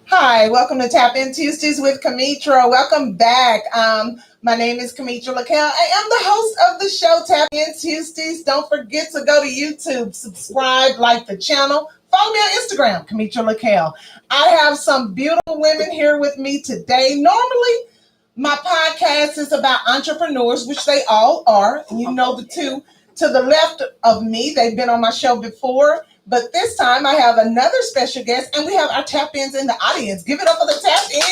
Hi, welcome to Tap In Tuesdays with Kamitra. Welcome back. My name is Kamitra Lakel. I am the host of the show Tap In Tuesdays. Don't forget to go to YouTube, subscribe, like the channel. Follow me on Instagram, Kamitra Lakel. I have some beautiful women here with me today. Normally, my podcast is about entrepreneurs, which they all are. You know the two to the left of me. They've been on my show before. But this time I have another special guest, and we have our tap-ins in the audience. Give it up for the tap-ins.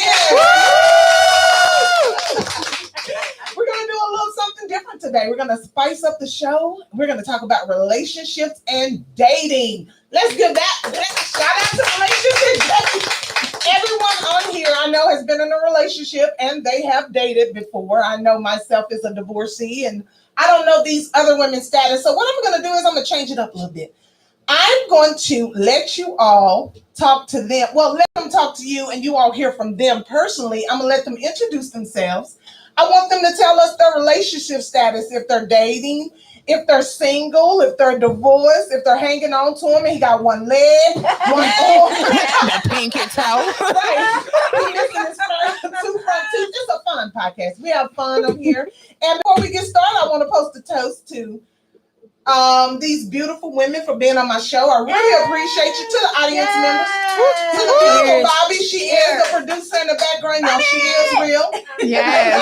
We're going to do a little something different today. We're going to spice up the show. We're going to talk about relationships and dating. Let's give that shout out to relationships. Everyone on here I know has been in a relationship, and they have dated before. I know myself as a divorcee, and I don't know these other women's status. So what I'm going to do is I'm going to change it up a little bit. I'm going to let you all talk to them. Well, let them talk to you and you all hear from them personally. I'm going to let them introduce themselves. I want them to tell us their relationship status, if they're dating, if they're single, if they're divorced, if they're hanging on to him and he got one leg, one arm. That pinky toe. Right. He's missing his two front teeth. It's a fun podcast. We have fun up here. And before we get started, I want to post a toast to these beautiful women for being on my show. I really appreciate you. To the audience members, to the beautiful Bobby, she is the producer in the background. Y'all, she is real. Yes.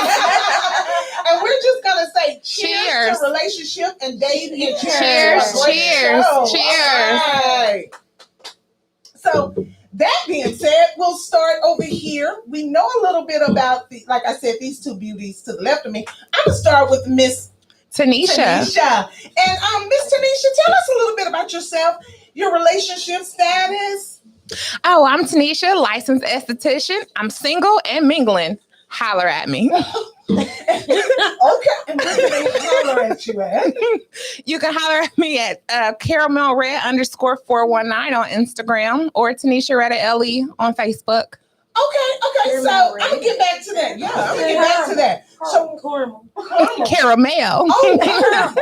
And we're just gonna say cheers to relationship and dating. And Cheers. Cheers. Right. So that being said, we'll start over here. We know a little bit about like I said, these two beauties to the left of me. I'm gonna start with Miss Tanisha. And Miss Tanisha, tell us a little bit about yourself, your relationship status. Oh, I'm Tanisha, licensed esthetician. I'm single and mingling. Holler at me. Okay, and where can they holler at you at? You can holler at me at Caramel Red _419 on Instagram or Tanisha Retta LE on Facebook. Okay. So I'm gonna get back to that. Yeah, I'm gonna get back to that. So Caramel. Oh, caramel.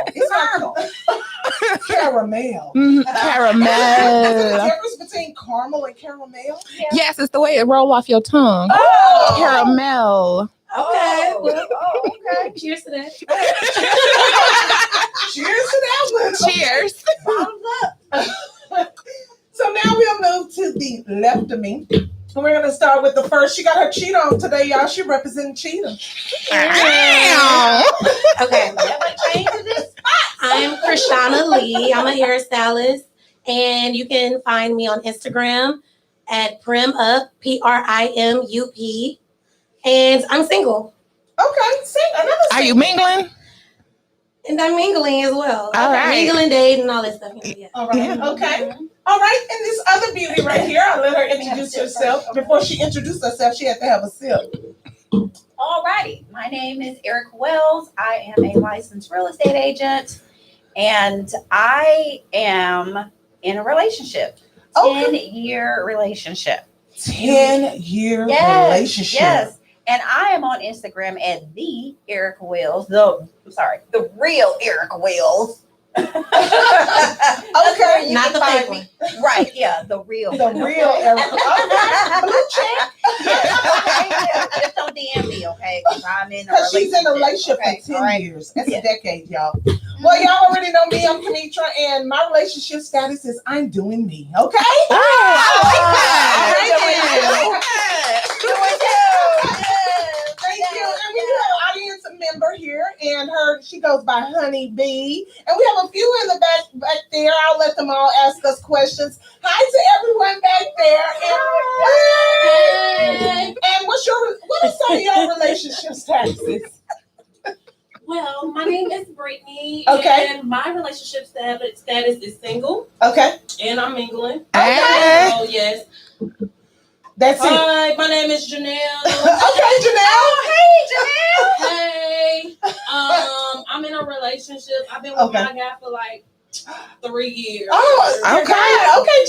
It's like caramel. Caramel. Is there a difference between caramel and caramel? Yes, it's the way it roll off your tongue. Oh. Caramel. Okay. Okay. Cheers to that. Cheers to that one. Cheers. So now we'll move to the left of me. And we're going to start with the first. She got her cheetah on today, y'all. She representing cheetah. Okay. I'm Krishana Lee. I'm a hairstylist. And you can find me on Instagram at Primup, PRIMUP. And I'm single. Okay. Another Are you mingling? And I'm mingling as well. All right. Mingling, dating, all that stuff. Yeah. All right. Okay. All right. And this other beauty right here, I'll let her introduce herself. Before she introduced herself, she had to have a sip. Alrighty, my name is Erica Wells. I am a licensed real estate agent, and I am in a relationship. 10-year relationship. 10-year relationship. Yes. And I am on Instagram at the Erica Wells. The real Erica Wells. Okay, not the fake one. Right, yeah, the real. The real Erica. Blue check. Yeah, just don't DM me, okay? Because I'm in a relationship. She's in a relationship for 10 years. That's a decade, y'all. Well, y'all already know me. I'm Kamitra, and my relationship status is I'm doing me. Okay? I like that. Thank you. And we do have an audience member here, and she goes by Honey Bee. And we have a few in the back there. I'll let them all ask us questions. Hi to everyone back there. And what are some of your relationship statuses? Well, my name is Brittany. Okay. And my relationship status is single. Okay. And I'm mingling. Okay. So, yes. That's it. Hi, my name is Janelle. Okay, Janelle. Hey. I'm in a relationship. I've been with my guy for like 3 years. Oh, okay,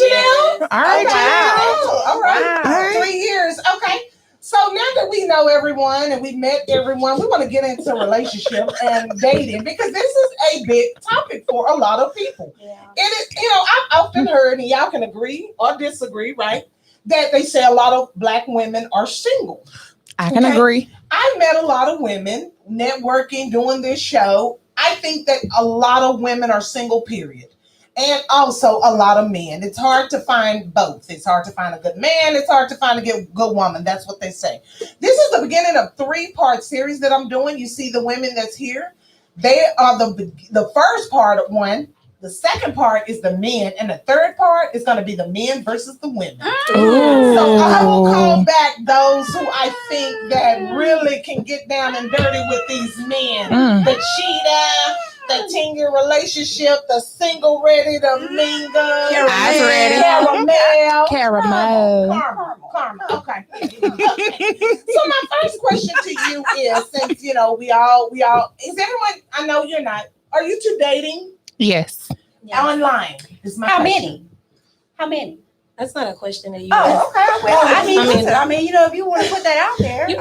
Janelle. All right, Okay, wow. Janelle. All right. Wow. 3 years. Okay. So now that we know everyone and we met everyone, we want to get into relationships and dating because this is a big topic for a lot of people. Yeah. It is, I've often heard, and y'all can agree or disagree, right? That they say a lot of Black women are single. I can Okay. agree. I met a lot of women networking, doing this show. I think that a lot of women are single, period. And also a lot of men. It's hard to find both. It's hard to find a good man. It's hard to find a good woman. That's what they say. This is the beginning of 3-part series that I'm doing. You see the women that's here. They are the first part of one. The second part is the men. And the third part is going to be the men versus the women. Ooh. So I will call back those who I think that really can get down and dirty with these men. Mm. The cheetah, the 10-year relationship, the single ready to mingle. Eyes ready. Caramel. Caramel. Caramel. Okay. So my first question to you is, since we all is everyone, I know you're not, are you two dating Yes. online? Is my How question. many? How many? That's not a question that you Oh, ask. okay. Well, I mean, I mean, if you want to put that out there, You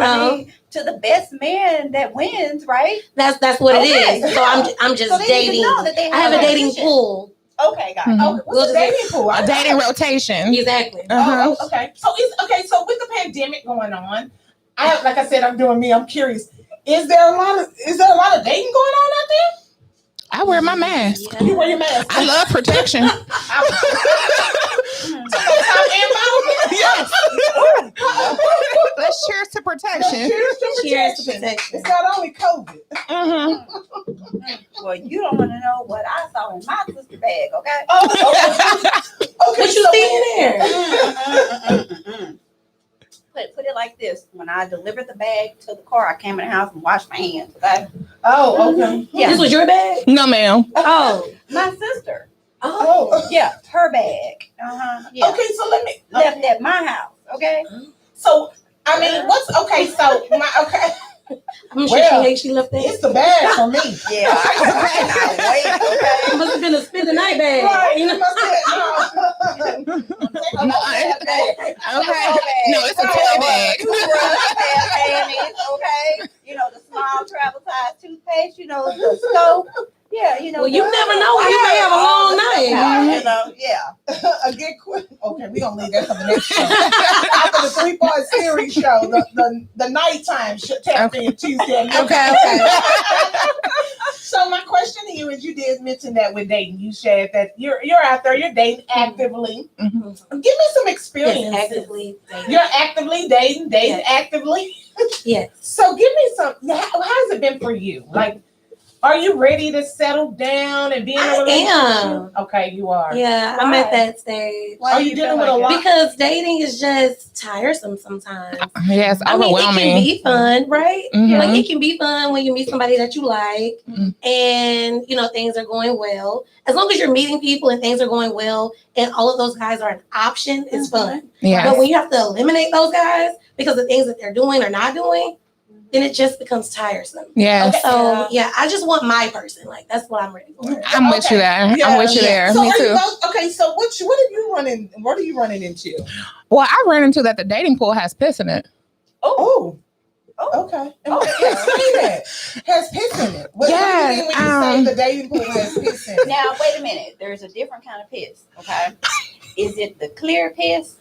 to the best man that wins, right? That's what Okay. it is. So I'm just So they need to dating. know that they I have a dating relationship. pool. Okay, got it. Mhm. Okay, what's the dating pool? A dating rotation. Exactly. Uh-huh. Oh, okay. So so with the pandemic going on, like I said, I'm doing me. I'm curious. Is there a lot of dating going on out there? I wear my mask. Yeah. You wear your mask. I love protection. Yes. Let's cheers to protection. Cheers to Cheers to protection. protection. It's not only COVID. Mm-hmm. Well, you don't want to know what I saw in my sister bag, okay? Okay. What you see in there? Put it like this: when I delivered the bag to the car, I came in the house and washed my hands. Okay? Oh, okay. Yeah, This was your bag? No, ma'am. Oh. my sister. Oh. Yeah, her bag. Yeah, Okay, so let me. left at my house. Okay. So I mean, I'm sure Well, she left that. it's the bag for me. Yeah, I cannot wait. It must have been a spend the night bag. Right. You know? Okay. No, it's a toy bag. Okay. The small travel size toothpaste. The scope. Yeah. Well, you never know. You may have a long night. Yeah. Again, quick. Okay, we're gonna leave that for the next show. After the 3-part series show, the nighttime tap in Tuesday. Okay. So my question to you is, you did mention that with dating, you said that you're out there, you're dating actively. Mhm. Give me some Yes, experience. actively. You're actively dating Yes. actively. Yes. So give me some. How has it been for you? Like, are you ready to settle down and be in a I relationship? am. Okay, you are. Yeah, I'm at that stage. Why Are do you you dealing feel with a like lot? Because dating is just tiresome sometimes. Yes, I mean, it can overwhelming. be fun, right? Mhm. Like it can be fun when you meet somebody that you like Mhm. and things are going well. As long as you're meeting people and things are going well and all of those guys are an option, it's fun. Yeah. But when you have to eliminate those guys because the things that they're doing or not doing, then it just becomes tiresome. Yes. So I just want my person. Like that's what I'm ready for. I'm with you there. Yeah. I'm with you there. So Me are you too. both, okay, so what are you running? What are you running into? Well, I ran into that the dating pool has piss in it. Oh, Oh. okay. Explain that. Has piss in it. What do you Yes, mean when you say the dating pool has piss in it? Now, wait a minute. There's a different kind of piss. Okay. Is it the clear piss?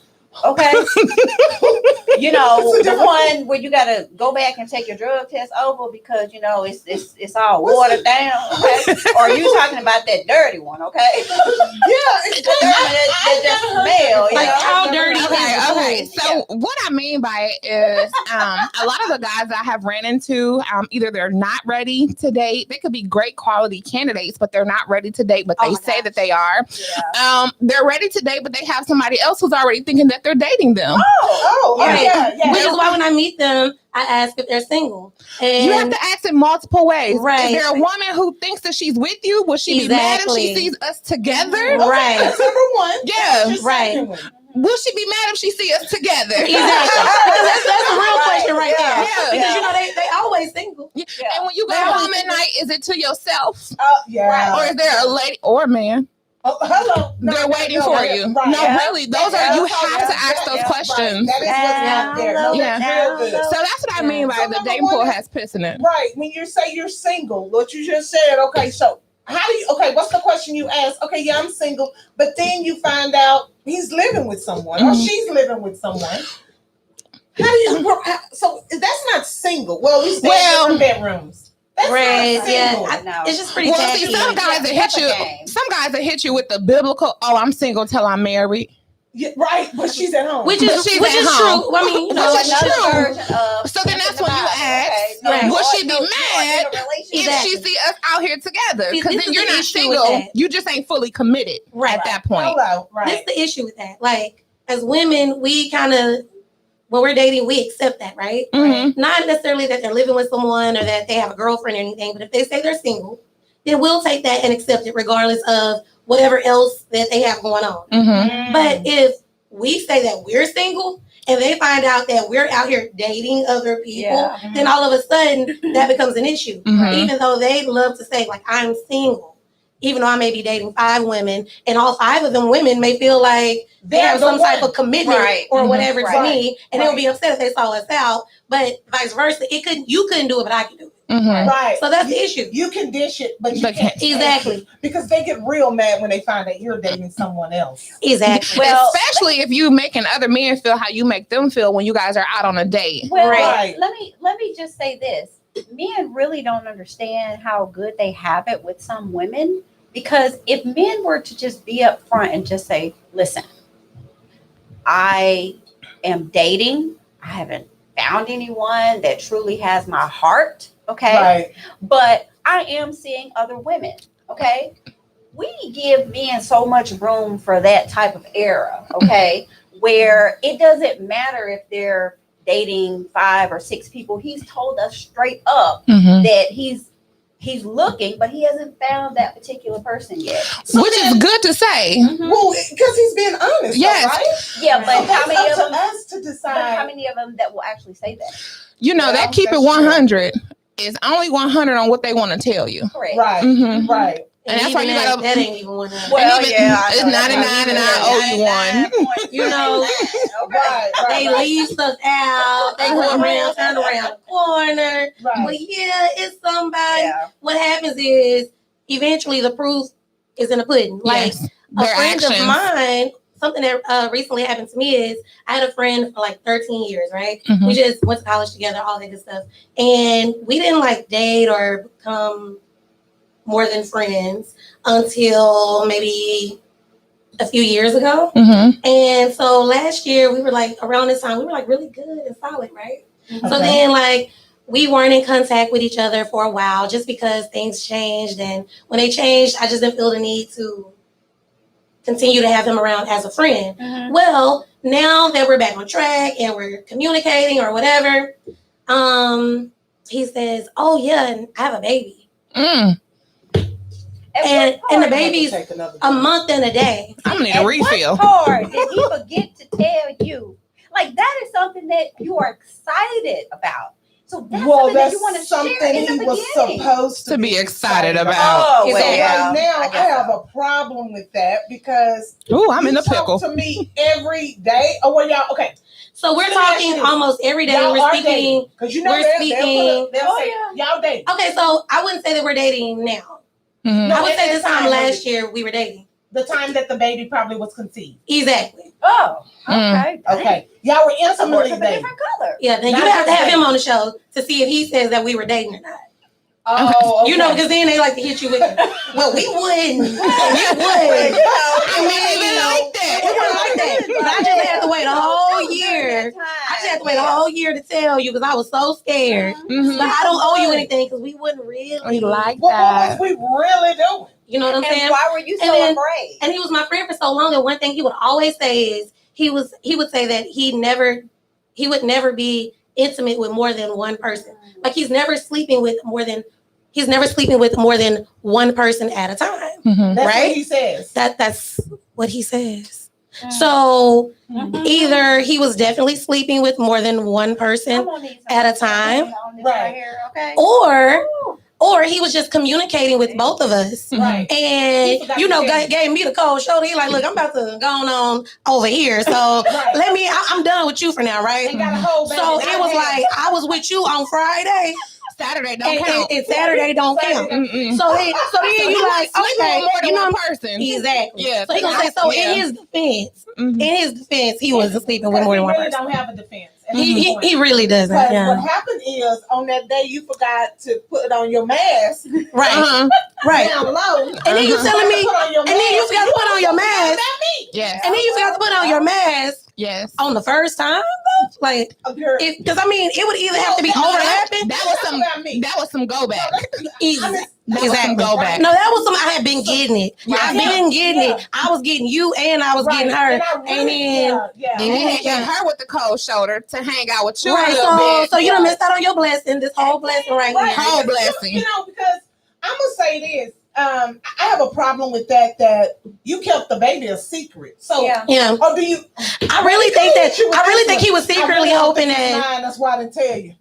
Okay. The one where you gotta go back and take your drug test over because it's all watered down. Okay. Or are you talking about that dirty one? Okay. Yeah, That just smell. Like how dirty is the Okay. pool? So what I mean by it is a lot of the guys I have ran into, either they're not ready to date. They could be great quality candidates, but they're not ready to date, but Oh they my say gosh. that they are. Yeah. They're ready to date, but they have somebody else who's already thinking that they're dating them. Right. yeah. Which is why when I meet them, I ask if they're single. And You have to ask in multiple ways. Right. Is there a woman who thinks that she's with you? Will she be mad if she Exactly. sees us together? Right. That's number one. Yeah. What's your Right. second one? Will she be mad if she see us together? Exactly. Because that's a real question right there. Yeah. Because they always single. Yeah. Yeah. And when you go They always home at night, is it to yourself? Yeah. Or is there a lady or a man Oh, hello. They're waiting for you. Right. No, Yeah. really, those are you have to ask those questions. That is what's out there. No, Yeah. that's real good. So that's what I mean by So the number dating one pool is- has piss in it. Right. When you say you're single, what you just said, okay, so how do you, okay, what's the question you ask? Okay, yeah, I'm single, but then you find out he's living with someone or Mhm. she's living with someone. How do you, so that's not single. Well, we stay in different bedrooms. That's Right, not yeah. single. No. It's just pretty Well, tacky. see, some guys that hit That's a you, game. some guys that hit you with the biblical. Oh, I'm single till I'm married. Yeah, right, but she's at home. Which But is she's which at is home. true. I mean, you No, know, it's Another true. version of So then that's flipping when you the Bible, ask, okay? right. Would you she be are in a mad relationship. if Exactly. she see us out here together? See, Because this then is you're the not issue with single. that. You just ain't fully committed Right. at that point. Hello, That's right. the issue with that. Like, as women, we kind of, when we're dating, we accept that, right? Mhm. Not necessarily that they're living with someone or that they have a girlfriend or anything, but if they say they're single, then we'll take that and accept it regardless of whatever else that they have going on. Mhm. But if we say that we're single and they find out that we're out here dating other people, Yeah. then all of a sudden that becomes an issue. Mhm. Even though they love to say, like, I'm single, even though I may be dating 5 women, and all 5 of them women may feel like they They're have the some type one. of commitment Right. or Mhm. whatever to Right. me, and they would be upset if they saw us out. But vice versa, you couldn't do it, but I can do it. Mhm. Right. So that's the issue. You can dish it, but you But can't take Exactly. it. Because they get real mad when they find out you're dating someone else. Exactly. Well, Especially if you making other men feel how you make them feel when you guys are out on a date. Well, Right. let me just say this. Men really don't understand how good they have it with some women, because if men were to just be up front and just say, listen, I am dating, I haven't found anyone that truly has my heart, okay? Right. But I am seeing other women, okay? We give men so much room for that type of era, okay? Where it doesn't matter if they're dating 5 or 6 people. He's told us straight up Mhm. that he's looking, but he hasn't found that particular person yet. Which is good to say. Well, because he's being honest. Yes. Though, right? Yeah, Right. but So how that's many up of to them? us to But how decide. many of them that will actually say that? You know, Well, that keep it that's true. 100 is only 100 on what they want to tell you. Correct. Right. Mhm. Right. And that's why even you gotta- that ain't even one. Well, even- yeah, I it's know. That's 99 and I owe you one. You know, Right. Right. They leave stuff out. They go around, turn around the corner. Right. But yeah, it's somebody. Yeah. What happens is eventually the proof is in the pudding. Like Yes. a Their friend actions. of mine, something that recently happened to me is I had a friend for like 13 years, right? Mhm. We just went to college together, all that good stuff. And we didn't like date or become more than friends until maybe a few years ago. Mhm. And so last year we were like around this time, we were like really good and solid, right? So Okay. then like we weren't in contact with each other for a while just because things changed. And when they changed, I just didn't feel the need to continue to have him around as a friend. Mhm. Well, now that we're back on track and we're communicating or whatever, he says, "Oh yeah, and I have a baby." Mm. At And what the part- baby's Take another a month and a day. I'm gonna need At a refill. what part did he forget to tell you? Like, that is something that you are excited about. So that's Well, something that that's you want to something share in he the was beginning. supposed To be excited about. Oh, So well, Exactly. yeah. right now, I guess have so. a problem with that because Ooh, I'm in you the pickle. talk to me every day. Oh, well, y'all, okay. So we're Let me ask talking you, almost every day. Y'all We're are speaking. dating. Because you know we're they'll speaking- Oh, say, y'all dating. Okay, so I wouldn't say that we're dating now. Mhm. No, I would at say that this time time, last year we were dating. The time that the baby probably was conceived. Exactly. Oh, okay. Okay. Y'all were That's a horse intimately of a dating. different color. Yeah, then Not you have to just have him dating. on the show to see if he says that we were dating or not. Oh, You know, okay. because then they like to hit you with, well, we wouldn't. We would. I wouldn't even like that. It wasn't like that. But I just had to wait a whole year. I just had to wait a whole year to tell you because I was so scared. Mhm. But I don't owe you anything because we wouldn't really. We like What that. was we really doing? You know what I'm saying? And why were you so And then- afraid? And he was my friend for so long that one thing he would always say is he would say that he would never be intimate with more than one person. Like he's never sleeping with more than one person at a time. Mhm. That's Right? what he says. That's what he says. So Mhm. either he was definitely sleeping with more than one person I'm gonna need some at a time. on this Right. right here, okay? or or he was just communicating with both of us. Right. And, He forgot to tell you. gave me the cold shoulder. He like, look, I'm about to go on over here. So Right. I'm done with you for now, right? Ain't got a whole baby. So it was like, I was with you on Friday, Saturday don't count. and Saturday don't count. Mm-mm. So then you like, Sleeping with okay, more than you know, one person. exactly. Yeah. So he gonna say, so Yeah. in Mhm. his defense, he wasn't sleeping with more than one really person. don't have a defense. at He this point. really doesn't. Because Yeah. what happened is on that day you forgot to put on your mask Right. Uh-huh. Right. down low. And then you telling me, and then you forgot to put on your mask. Yes. and then you forgot to put on your mask Yes. on the first time. Like, because I mean, it would either have to be No, overlapping. That was some. That was some go back. That was some go back. No, that was some. I had been getting it. Yeah. I've been getting it. I was getting you, and I was getting her. And then And you had get her with the cold shoulder to hang out with you a right, little bit. so you done missed out on your blessing. This whole blessing right here. Whole blessing. You know, because I'm gonna say this. I have a problem with that you kept the baby a secret. So Yeah. or do you I really think he was secretly hoping that. That's why I didn't tell you.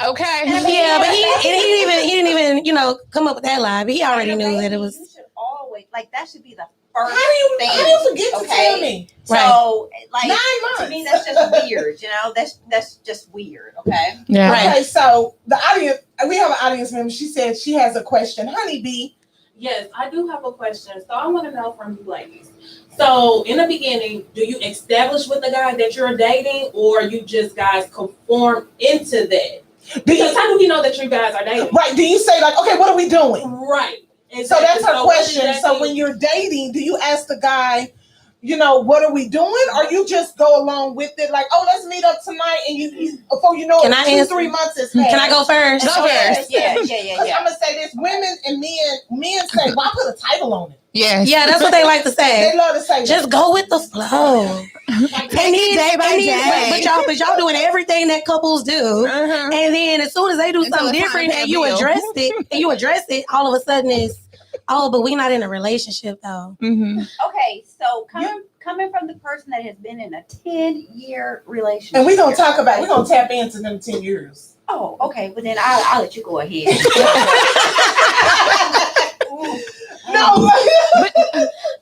Okay. Yeah, but he didn't even come up with that lie. But he already knew that it was. You should always that should be the How first do thing. you forget to okay? tell me? So, like, 9 to months. me, that's just weird. You know, that's just weird. Okay. Yeah. Right. Okay, so the audience, we have an audience member. She said she has a question. Honeybee. Yes, I do have a question. So I want to know from you ladies. So in the beginning, do you establish with the guy that you're dating, or you just guys conform into that? Because how do we know that you guys are dating? Right? Do you say like, okay, what are we doing? Right. So that's her So what question. does that So mean? when you're dating, do you ask the guy, you know, what are we doing, or you just go along with it? Like, oh, let's meet up tonight, and you before you know Can it, I 2, answer? 3 months is passed. Can I go first? Go first. Yeah. I'm gonna say this: women and men say, "Well, I put a title on it." Yes. Yeah, that's what they like to They say. love to say, Just go with the flow. Take it day by day. But y'all doing everything that couples do. Uh-huh. And then as soon as they do Until something it's time different to pay and a you address it, all of a sudden it's, oh, but we not in a relationship though. Mm-hmm. Okay. So coming from the person that has been in a 10-year relationship, and we're gonna tap into them 10 years. Oh, okay. Well, then I'll let you go ahead. No,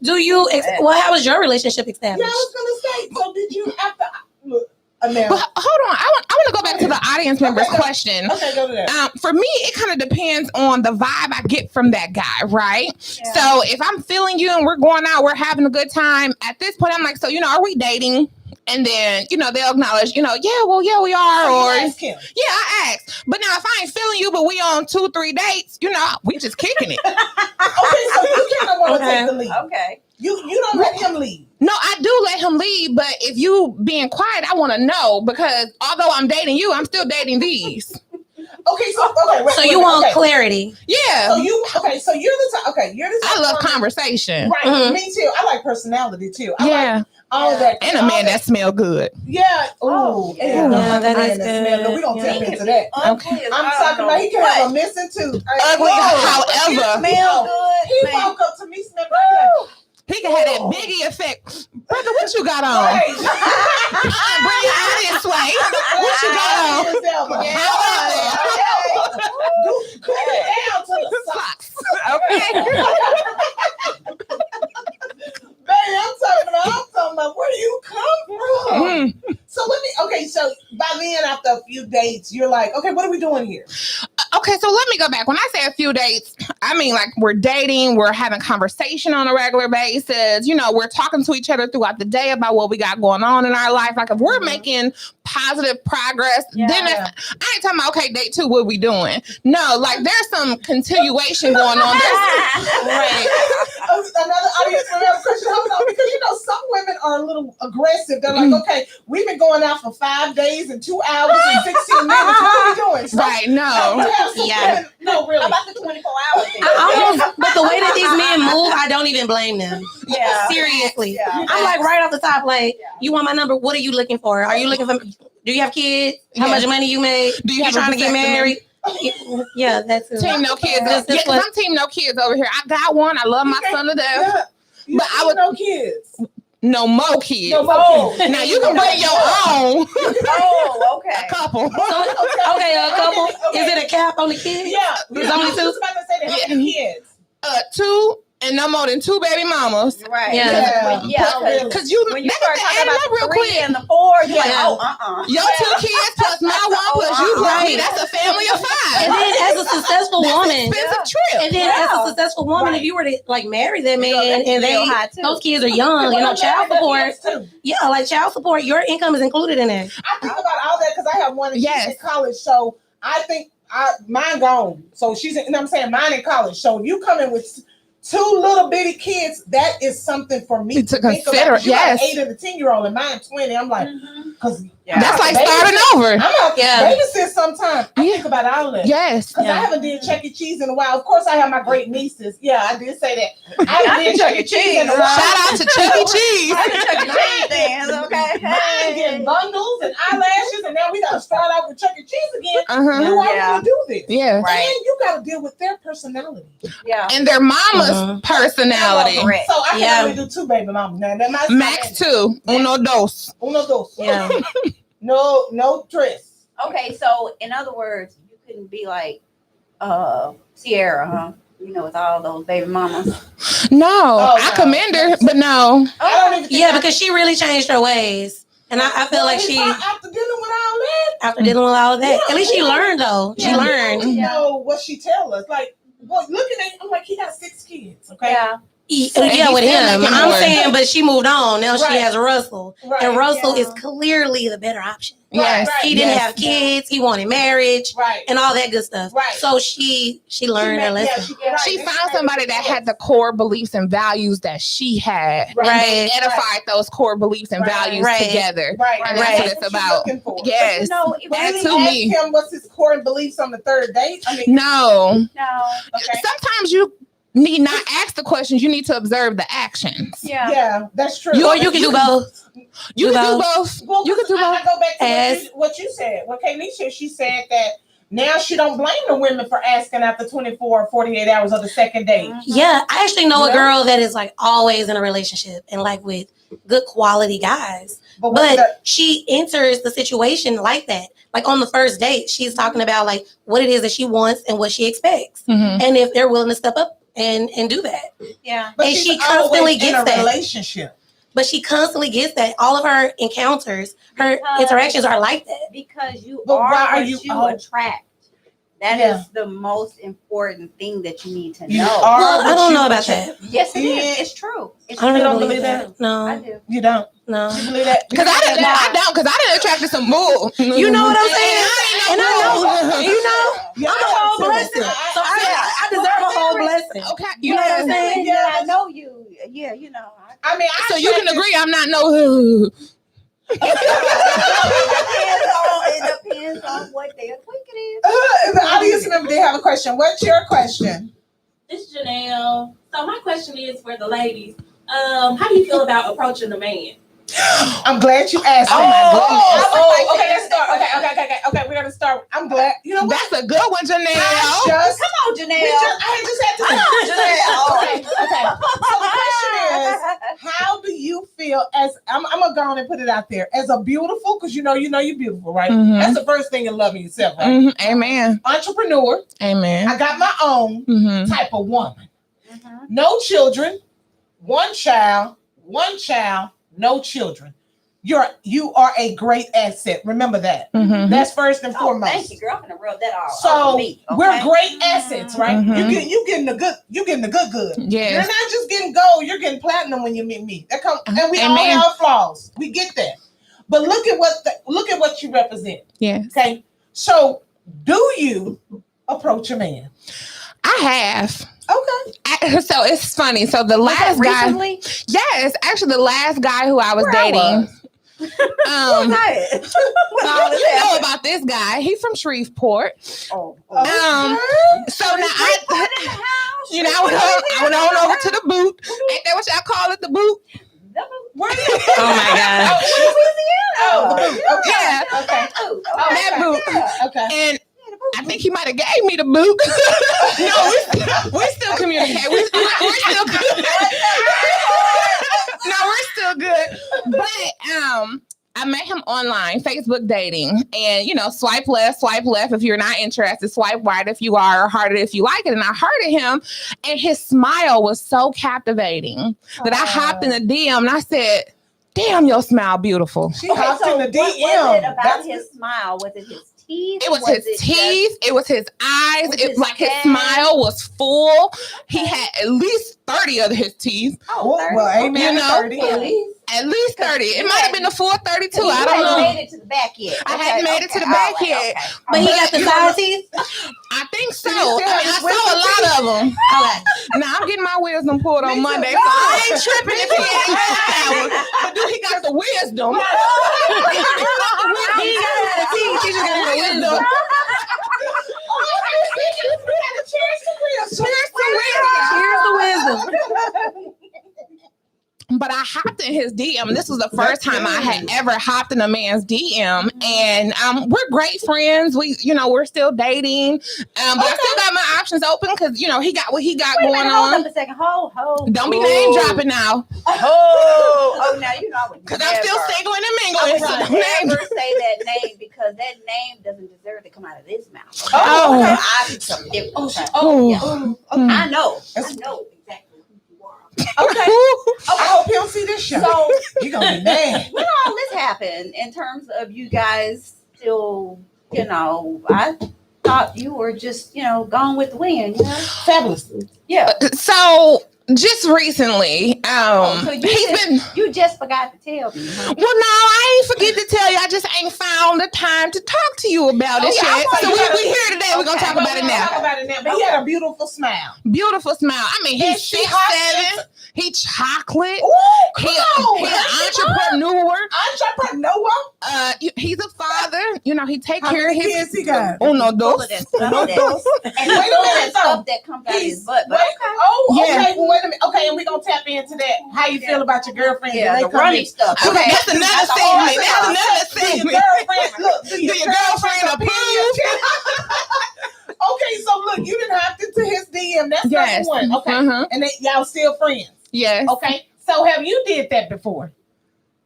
Do you, how was your relationship yeah, established? I was gonna say. So did you after look? Now, But hold on, I want to go back to the audience member's question. okay, go to that. For me, it kind of depends on the vibe I get from that guy, right? Yeah. So if I'm feeling you and we're going out, we're having a good time. At this point, I'm like, so are we dating? And then they'll acknowledge, yeah, we are, or You ask him. yeah, I asked. But now if I ain't feeling you, but we on 2-3 dates, we just kicking it. Okay, so you kind of want to take the lead. Okay. You don't let him lead. No, I do let him lead, but if you being quiet, I want to know, because although I'm dating you, I'm still dating these. Okay, so wait, So you want clarity. Yeah, So you're the type. Okay, you're the type. I love woman- conversation. Right, Mhm. me too. I like personality too. I Yeah, like all that. and a all man that smell good. Yeah. Oh, Ooh. yeah. Yeah, that man is smell good. We don't Yeah. tap into that. Okay. I'm talking about he can have a missing tooth. Ugly, Whoa. however, Smell good. He man. woke up to me smelling like he can have that Biggie effect. Brother, what you got on? Right. Bring it out this way. What you got on? Cool it down to the socks. Okay. Baby, I'm talking about where do you come from? Mm. So by then after a few dates, you're like, okay, what are we doing here? Okay, so let me go back. When I say a few dates, I mean like we're dating, we're having conversation on a regular basis. We're talking to each other throughout the day about what we got going on in our life. Like if we're making positive progress, then I ain't talking about, okay, date 2, what we doing? No, like there's some continuation going on. Right. Another audience member have a question. Hold on, because some women are a little aggressive. They're like, okay, we've been going out for 5 days and 2 hours and 16 minutes. What are we doing? So, Right, no. Yeah. No, really. How about the 24-hour thing? But the way that these men move, I don't even blame them. Yeah. Seriously. Yeah. I'm like right off the top, like, you want my number? What are you looking for? Are you looking for, do you have kids? How Yeah. much money you made? Do you have trying a to get vasectomy? married? Yeah, that's it. Team no kids. This Yeah, 'cause what- I'm team no kids over here. I got one. I love my son to death. Yeah. You But I would- no kids. no more kids. No more Oh. kids. Now you can bring your own. Oh, okay. A couple. Okay, a couple. Okay. Is it a cap on the kids? Yeah. It's only I was two? just about to say that. How many kids? 2 and no more than 2 baby mamas. Right. Yeah. Yeah. Cause you When you they start can talking add it about up the real 3 quick. and the 4, you're like, Yeah. oh, Your 2 kids plus my one plus you plus me. That's a family of 5. And then as a successful woman, Expensive trip. and then as a successful woman, if you were to like marry that man and those kids are young, child support. Yeah, like child support, your income is included in that. I think about all that because I have one and Yes. she's in college, so I think mine gone. So she's, you know what I'm saying, mine in college. So you come in with 2 little bitty kids, that is something for me To think consider, about. You got an yes. 8 and a 10-year-old, and mine 20. I'm like, because That's like starting over. I'm out Yeah. babysit sometimes. I think about all that. Yes. Because I haven't did Chuck E. Cheese in a while. Of course, I have my great nieces. Yeah, I did say that. I haven't did Chuck E. Cheese in a while. Shout out to Chuck E. Cheese. I'm Chuck E. Cheese fans, okay? Mine getting bundles and eyelashes, and now we got to start out with Chuck E. Cheese again. Uh-huh. You are Yeah. going to do this. Yeah. Right. And you got to deal with their personality. Yeah. And their mama's Mhm. personality. Correct. So I can Yeah. only do 2 baby mamas. Now, that might Max 2. Uno dos. Uno, dos. Yeah. No dress. Okay, so in other words, you couldn't be like Sierra, huh? You know, with all those baby mamas. No. Oh, I no. commend her, but no. I don't even think Yeah, I- because she really changed her ways. And I feel like she, after dealing with all that, after dealing with all of that, at least she learned though. She yeah, learned. You know what she tell us. Like, boy, looking at, I'm like, he got 6 kids. Okay. Yeah. Yeah, with he's still him. making I'm more. saying, but she moved on. Now Right. she has Russell. Right. And Russell yeah. is clearly the better option. Yes. Right. He didn't Yes. have kids. He wanted marriage Right. and all that good stuff. Right. So she learned her lesson. She found somebody that had the core beliefs and values that she had. Right. And they Right. edified those core beliefs and Right. values Right. together. Right. And Right. that's what it's about. Yes. You know, it But That did to you ask me. him what's his core beliefs on the 3rd date? I mean, No. no. okay. Sometimes you need not ask the questions. You need to observe the actions. Yeah. Yeah, that's true. Or you can do both. You Do can do both. both. Well, You can do I both. go back to As- what you said. What Kaylee said, she said that now she don't blame the women for asking after 24 or 48 hours of the second date. Yeah, I actually know a Yeah. girl that is like always in a relationship and like with good quality guys. But But she enters the situation like that. Like on the first date, she's talking about like what it is that she wants and what she expects. Mhm. And if they're willing to step up and do that. Yeah. but and she's she constantly always in gets a that. relationship. But she constantly gets that. All of her encounters, her Because- interactions are like that. Because you But are why are what you- you oh. attract. That Yeah. is the most important thing that you need to You know. are Well, I what don't you know about attract. that. Yes, it Yeah. is. It's true. It's I don't true. don't believe believe that. I No, do. You don't. no. You believe that? Cause I don't, cause I didn't attract to some bull. You know what I'm saying? And I And I know, know. you know, Yeah, I'm a whole too. blessing. So I deserve a whole blessing. Okay. You know what I'm yes. saying? Yeah, I know you. Yeah, you know. I mean, So you can agree I'm not no. It depends on what their tweak it is. The audience member did have a question. What's your question? This is Janelle. So my question is for the ladies. How do you feel about approaching a man? I'm glad you asked. Oh, my goodness. Okay, let's start. Okay, we're gonna start. I'm glad. You know what? That's a good one, Janelle. Just, Come on, Janelle. I just had to. Okay. So the question is, how do you feel as I'm gonna go on and put it out there as a beautiful, because you know you're beautiful, right? Mhm. That's the first thing in loving yourself, right? Mhm. Amen. Entrepreneur. Amen. I got my own Mhm. type of woman. Mhm. No children, one child, no children. You are a great asset. Remember that. Mhm. That's first and Oh, foremost. thank you, girl. I'm gonna rub that all So over me. Okay? we're great assets, right? Mhm. You getting the good. You getting the good. You're Yes. not just getting gold. You're getting platinum when you meet me. That come, and we all Amen. have flaws. We get that. But look at what you represent. Yes. Okay, so do you approach a man? I have. Okay. So it's funny. So the Was that last guy, recently? yes, actually the last guy who I was Where I dating. Who's that? With all this You know happening? about this guy. He's from Shreveport. Oh, So now you know, I went on over to the boot. Ain't that what y'all call it, the boot? Where you? Oh my God. Oh, the boot. Okay. Yeah. Okay. That boot. Okay. And I think he might have gave me the boot. No, we still communicate. We're still No, we're still good. But I met him online, Facebook dating, and swipe left if you're not interested, swipe right if you are, or heart it if you like it. And I heard of him, and his smile was so captivating that I hopped in the DM and I said, "Damn, your smile beautiful." She hopped in the DM. What was it about his smile? Was it his teeth? It was his teeth. It was his eyes. Was It his like his head? smile was full. He had at least 30 of his teeth. Oh, well, amen. You know? 30. At least 30. It might have been the full 32. You I don't know. hadn't made it to the back yet. I hadn't made it to the back yet. But he got the side teeth. I think so. Did he still have I his saw a lot of them. Okay. Now I'm getting my wisdom pulled on Me too. Monday, so I ain't tripping if he ain't got flowers. But dude, he got the wisdom. He ain't got the teeth. He just got the wisdom. Cheers to wisdom. But I hopped in his DM. This was the first time I had ever hopped in a man's DM, and we're great friends. We're still dating, but I still got my options open because he got what he got Wait a going minute, hold on. up a second. Hold. Don't be name dropping now, Oh, now you know I would because I'm still never- single and I mingling. So would don't name never say that name because that name doesn't deserve to come out of this mouth. Oh. Okay. I see something different. Oh. Yeah. Mm. I know exactly who you are. Okay. I hope he'll see this show. So You're going to be mad. when all this happened, in terms of you guys still, I thought you were just, gone with the wind. Fabulous. Yeah. So just recently, So you you just forgot to tell me. Huh? Well, no, I ain't forget to tell you. I just ain't found the time to talk to you about it yeah, yet. I So wanna- we here today. We're gonna talk about it now. Talk about it now. But he had a beautiful smile. Beautiful smile. I mean, And he's she 6'7". He chocolate. Ooh, He come an on. entrepreneur. Entrepreneur. He's a father. He take How care of many his. kids he got? Uno, All dos. of that stuff No, that- dos. and Wait a minute, that so stuff that comes out of his butt. But Okay, Yeah. well, wait a minute. Okay, and we're going to tap into that. How you feel about your girlfriend? yeah, They the come running in- stuff. Okay, that's another That's a whole segment. That's other another Do your segment. girlfriend, look, do your girlfriend approve? Okay, so look, you didn't have to his DM. That's Yes. number one. Okay. Uh-huh. And y'all still friends. Yes. Okay. So have you did that before?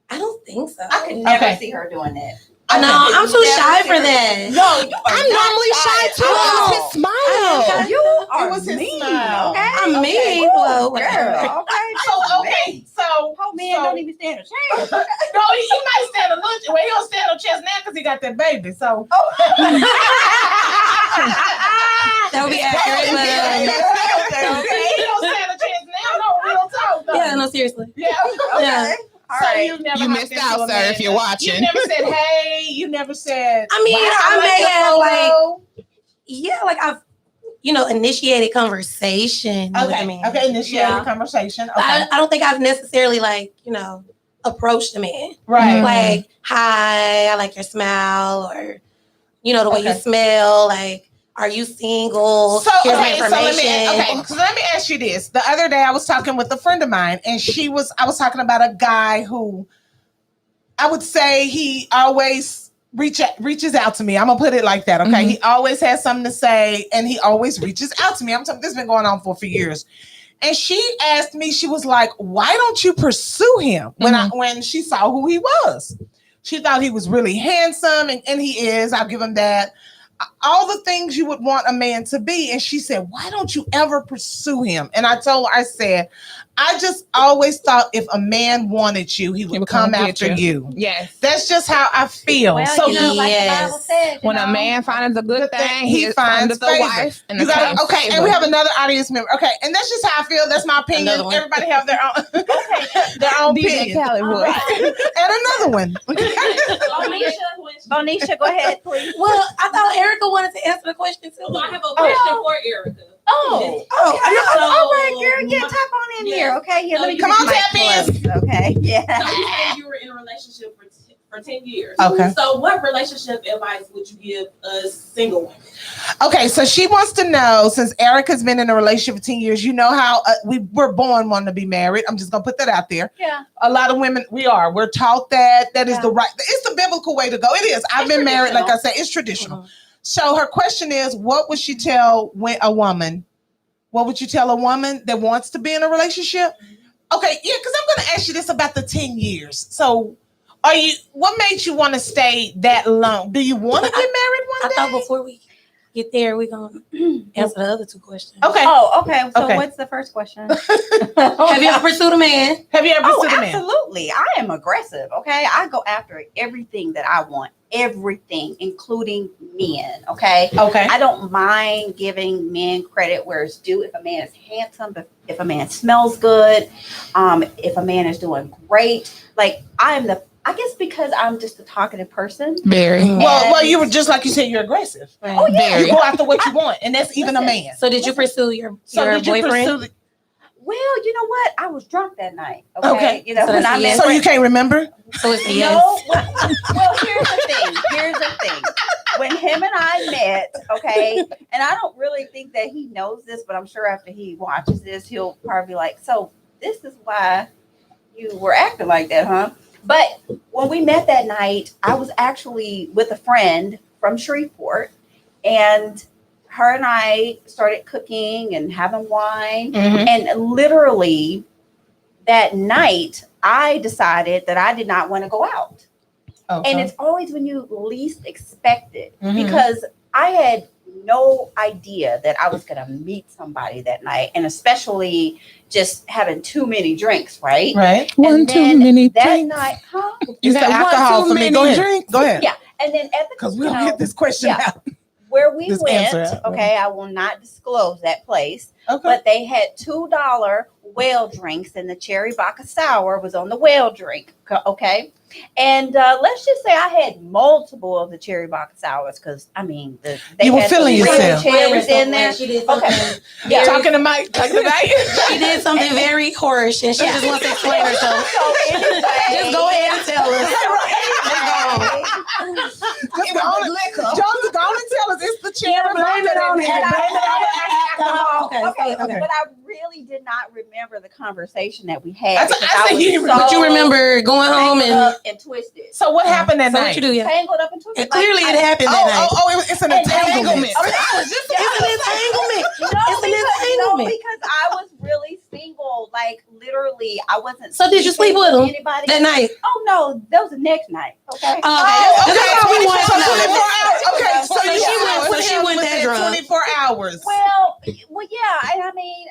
I don't think so. I could never Okay. see her doing that. No, I'm too shy for that. No, you are I'm not normally shy too. It was his smile. You are It was his mean, smile. okay? I'm mean. Ooh, Well, girl, whatever. okay. So Whole man so- don't even stand a chance. no, he might stand a little. Well, he don't stand on chest now because he got that baby. So That would be accurate. But, He don't stand a chance now. No, real talk. Though. yeah, no, seriously. Yeah. Yeah. All So right. you never You hopped missed into out, a sir, man. if you're watching. You never said hey. You never said. I mean, wow, I may like have your like, photo. yeah, like I've, initiated conversation with a Okay. man. Okay. Initiate Yeah. the conversation. But Okay. I don't think I've necessarily approached a man. Right. Like, hi, I like your smile, or the way you Okay. smell. Like, are you single? So, Here's my okay, so information. so let me ask you this. The other day I was talking with a friend of mine, and I was talking about a guy who I would say he always reaches out to me. I'm gonna put it like that. Okay. Mhm. He always has something to say, and he always reaches out to me. I'm talking, this has been going on for a few years. And she asked me, she was like, why don't you pursue him? When she saw who he was. She thought he was really handsome, and he is. I'll give him that. All the things you would want a man to be. And she said, why don't you ever pursue him? And I told her, I said, I just always thought if a man wanted you, he would come get after you. Yes. That's just how I feel. Well, So like the Bible Yes. said, When a man finds a good thing, he he finds finds a favor. wife. And you the got same okay, and favor. we have another audience member. Okay, and that's just how I feel. That's my opinion. Another one. Everybody have their own their own DJ opinion. Khaled All voice. right. And another one. Bonisha, go ahead, please. Well, I thought Erica wanted to answer the question too. So I have a question for Erica. Oh, all right, girl. Yeah, tap on in here. Okay, yeah. Let me Come get on, my tap in. mic close. Okay, So yeah. you said you were in a relationship for 10 years. Okay. So what relationship advice would you give us single women? Okay, so she wants to know, since Erica's been in a relationship for 10 years, you know how we were born wanting to be married. I'm just gonna put that out there. Yeah. A lot of women, we're taught that is Yeah. the right, it's the biblical way to go. It is. I've It's been married, like I traditional. said, it's traditional. Mhm. So her question is, what would she tell a woman? What would you tell a woman that wants to be in a relationship? Okay, yeah, because I'm going to ask you this about the 10 years. So, what made you want to stay that long? Do you want to get married one I day? thought before we get there, we're gonna answer the other two questions. Okay. Oh, okay. So Okay. what's the first question? Have you ever pursued a man? Have you ever Oh, pursued a man? absolutely. I am aggressive. Okay. I go after everything that I want, everything, including men. Okay. Okay. I don't mind giving men credit where it's due. If a man is handsome, if a man smells good, if a man is doing great, like I guess because I'm just a talkative person. Very. Well, you were just like you said, you're aggressive. Oh, yeah. You go after what you want, and that's even a man. So did you pursue your Did you boyfriend? pursue the, Well, you know what? I was drunk that night. Okay. Okay. You know, So when that's I a met yes. so you can't remember? So it's a No, yes. well, here's the thing. When him and I met, okay, and I don't really think that he knows this, but I'm sure after he watches this, he'll probably be like, so this is why you were acting like that, huh? But when we met that night, I was actually with a friend from Shreveport, and her and I started cooking and having wine. Mm-hmm. And literally that night, I decided that I did not want to go out. Okay. And it's always when you least expect it, Mhm. because I had no idea that I was going to meet somebody that night, and especially just having too many drinks, right? Right. One And too then many that drinks. night, huh? You said One alcohol too for me. many Go ahead. drinks. Go ahead. Yeah. And then at the, Because you we'll know, get this question yeah. out. where we This went, answer. okay, I will not disclose that place, Okay. but they had $2 whale drinks, and the cherry vodka sour was on the whale drink, okay? And let's just say I had multiple of the cherry vodka sours, because I mean, they You were had feeling the real yourself. cherries in there. She did Okay. something. Yeah. Talking to Mike like tonight. She did something very harsh, and she just wants to explain herself. So anyway, Just go ahead and tell us. Just go on, Jones, go on and tell us it's the cherry. blame it on vodka. it. Blame it on the alcohol. Okay. But I really did not remember the conversation that we had. I because said was you- But you remember going home tangled and up and twisted. So what happened that so night? what you do? Yeah. Tangled up and twisted. And clearly it happened Oh, that night. it's an And entanglement. entanglement. It's an entanglement. No, It's an entanglement. because I was really single. Like literally, I wasn't. So did you sleep with him anybody that night? Oh no, that was the next night. Okay. Oh, okay. That's all we want to know. 24 hours. Okay, so So you she went went- with so she him went that within drunk. 24 hours. Well, yeah, and I mean,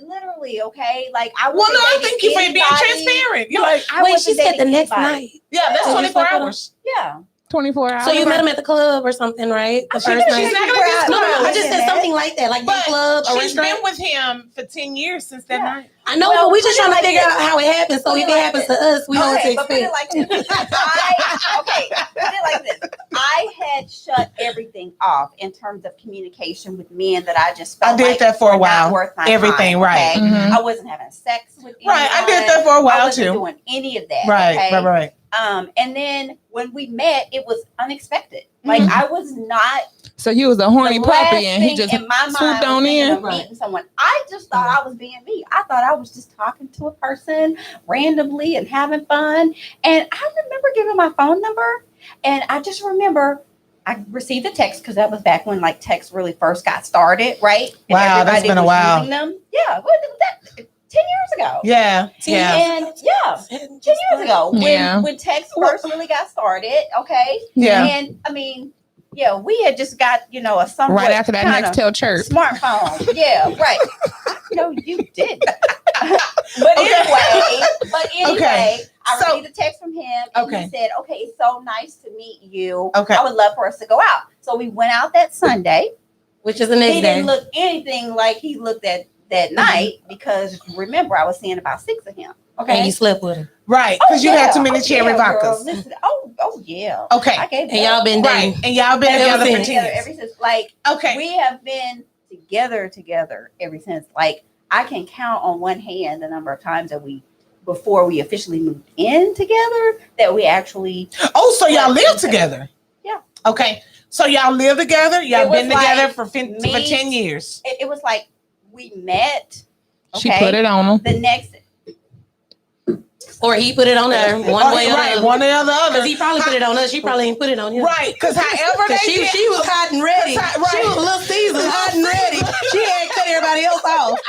literally, okay. Like I. Well, no, I wasn't thank you for dating being anybody. transparent. You're like, I Wait, wasn't she said the dating next anybody. night. yeah, that's So you 24 slept with him? hours. Yeah. 24 hours. So you met him at the club or something, right? The I first think night. she's not gonna disclose. No, I just Yeah. said something like that, like the But club, a she's been restaurant. with him for 10 years since that Yeah. night. I know, Well, but we just put it trying to like figure this. out how it happens. So Put if it it like happens this. to us, we know what to Okay, but put it expect. like this. Put it like this. I had shut everything off in terms of communication with men that I just felt I did like that for a were not while. worth my Everything, time, right. okay? Mhm. I wasn't having sex with anyone. Right, I did that for a I while wasn't too. doing any of that. Right, okay? right. And then when we met, it was unexpected. Like Mhm. I was not So he was a horny the last puppy and he thing just in my swooped mind on was thinking in. of meeting someone. I just thought I was being me. I thought I was just talking to a person randomly and having fun. And I remember giving my phone number, and I just remember I received a text because that was back when like texts really first got started, right? And Wow, that's everybody been a was while. using them. Yeah, what was that 10 years ago? Yeah, yeah. And yeah, 10 years ago Yeah. when text first really got started, okay? Yeah. And I mean, yeah, we had just got, a somewhat Right after that kinda Nextel chirp. smartphone. Yeah, right. No, you didn't. but anyway, Okay. I So- received a text from him, and Okay. he said, "Okay, it's so nice to meet you. Okay. I would love for us to go out." So we went out that Sunday. Which is the next He day. didn't look anything like he looked at that night, because remember I was seeing about 6 of him. Okay. And you slept with him. Right, because you had too many cherry yeah, girl. vodkas. Listen, oh yeah. Okay. I gave And y'all been Right, dating. and y'all been Ever together for since. 10 together years. ever since. Like Okay. we have been together ever since. Like I can count on one hand the number of times that before we officially moved in together, that we actually. Oh, so y'all live Yeah. together? Yeah. Okay. So y'all live together? Y'all It was been together like for me- 10 years. It was like we met. She okay? put it on him. The next. Or he put it on her one way or the right, other. one or the other. Because he probably put it on us. She probably ain't put it on him. Right, because however they She did, she was hot and ready. Right. She was Little Caesar, hot and ready. She had cut everybody else off.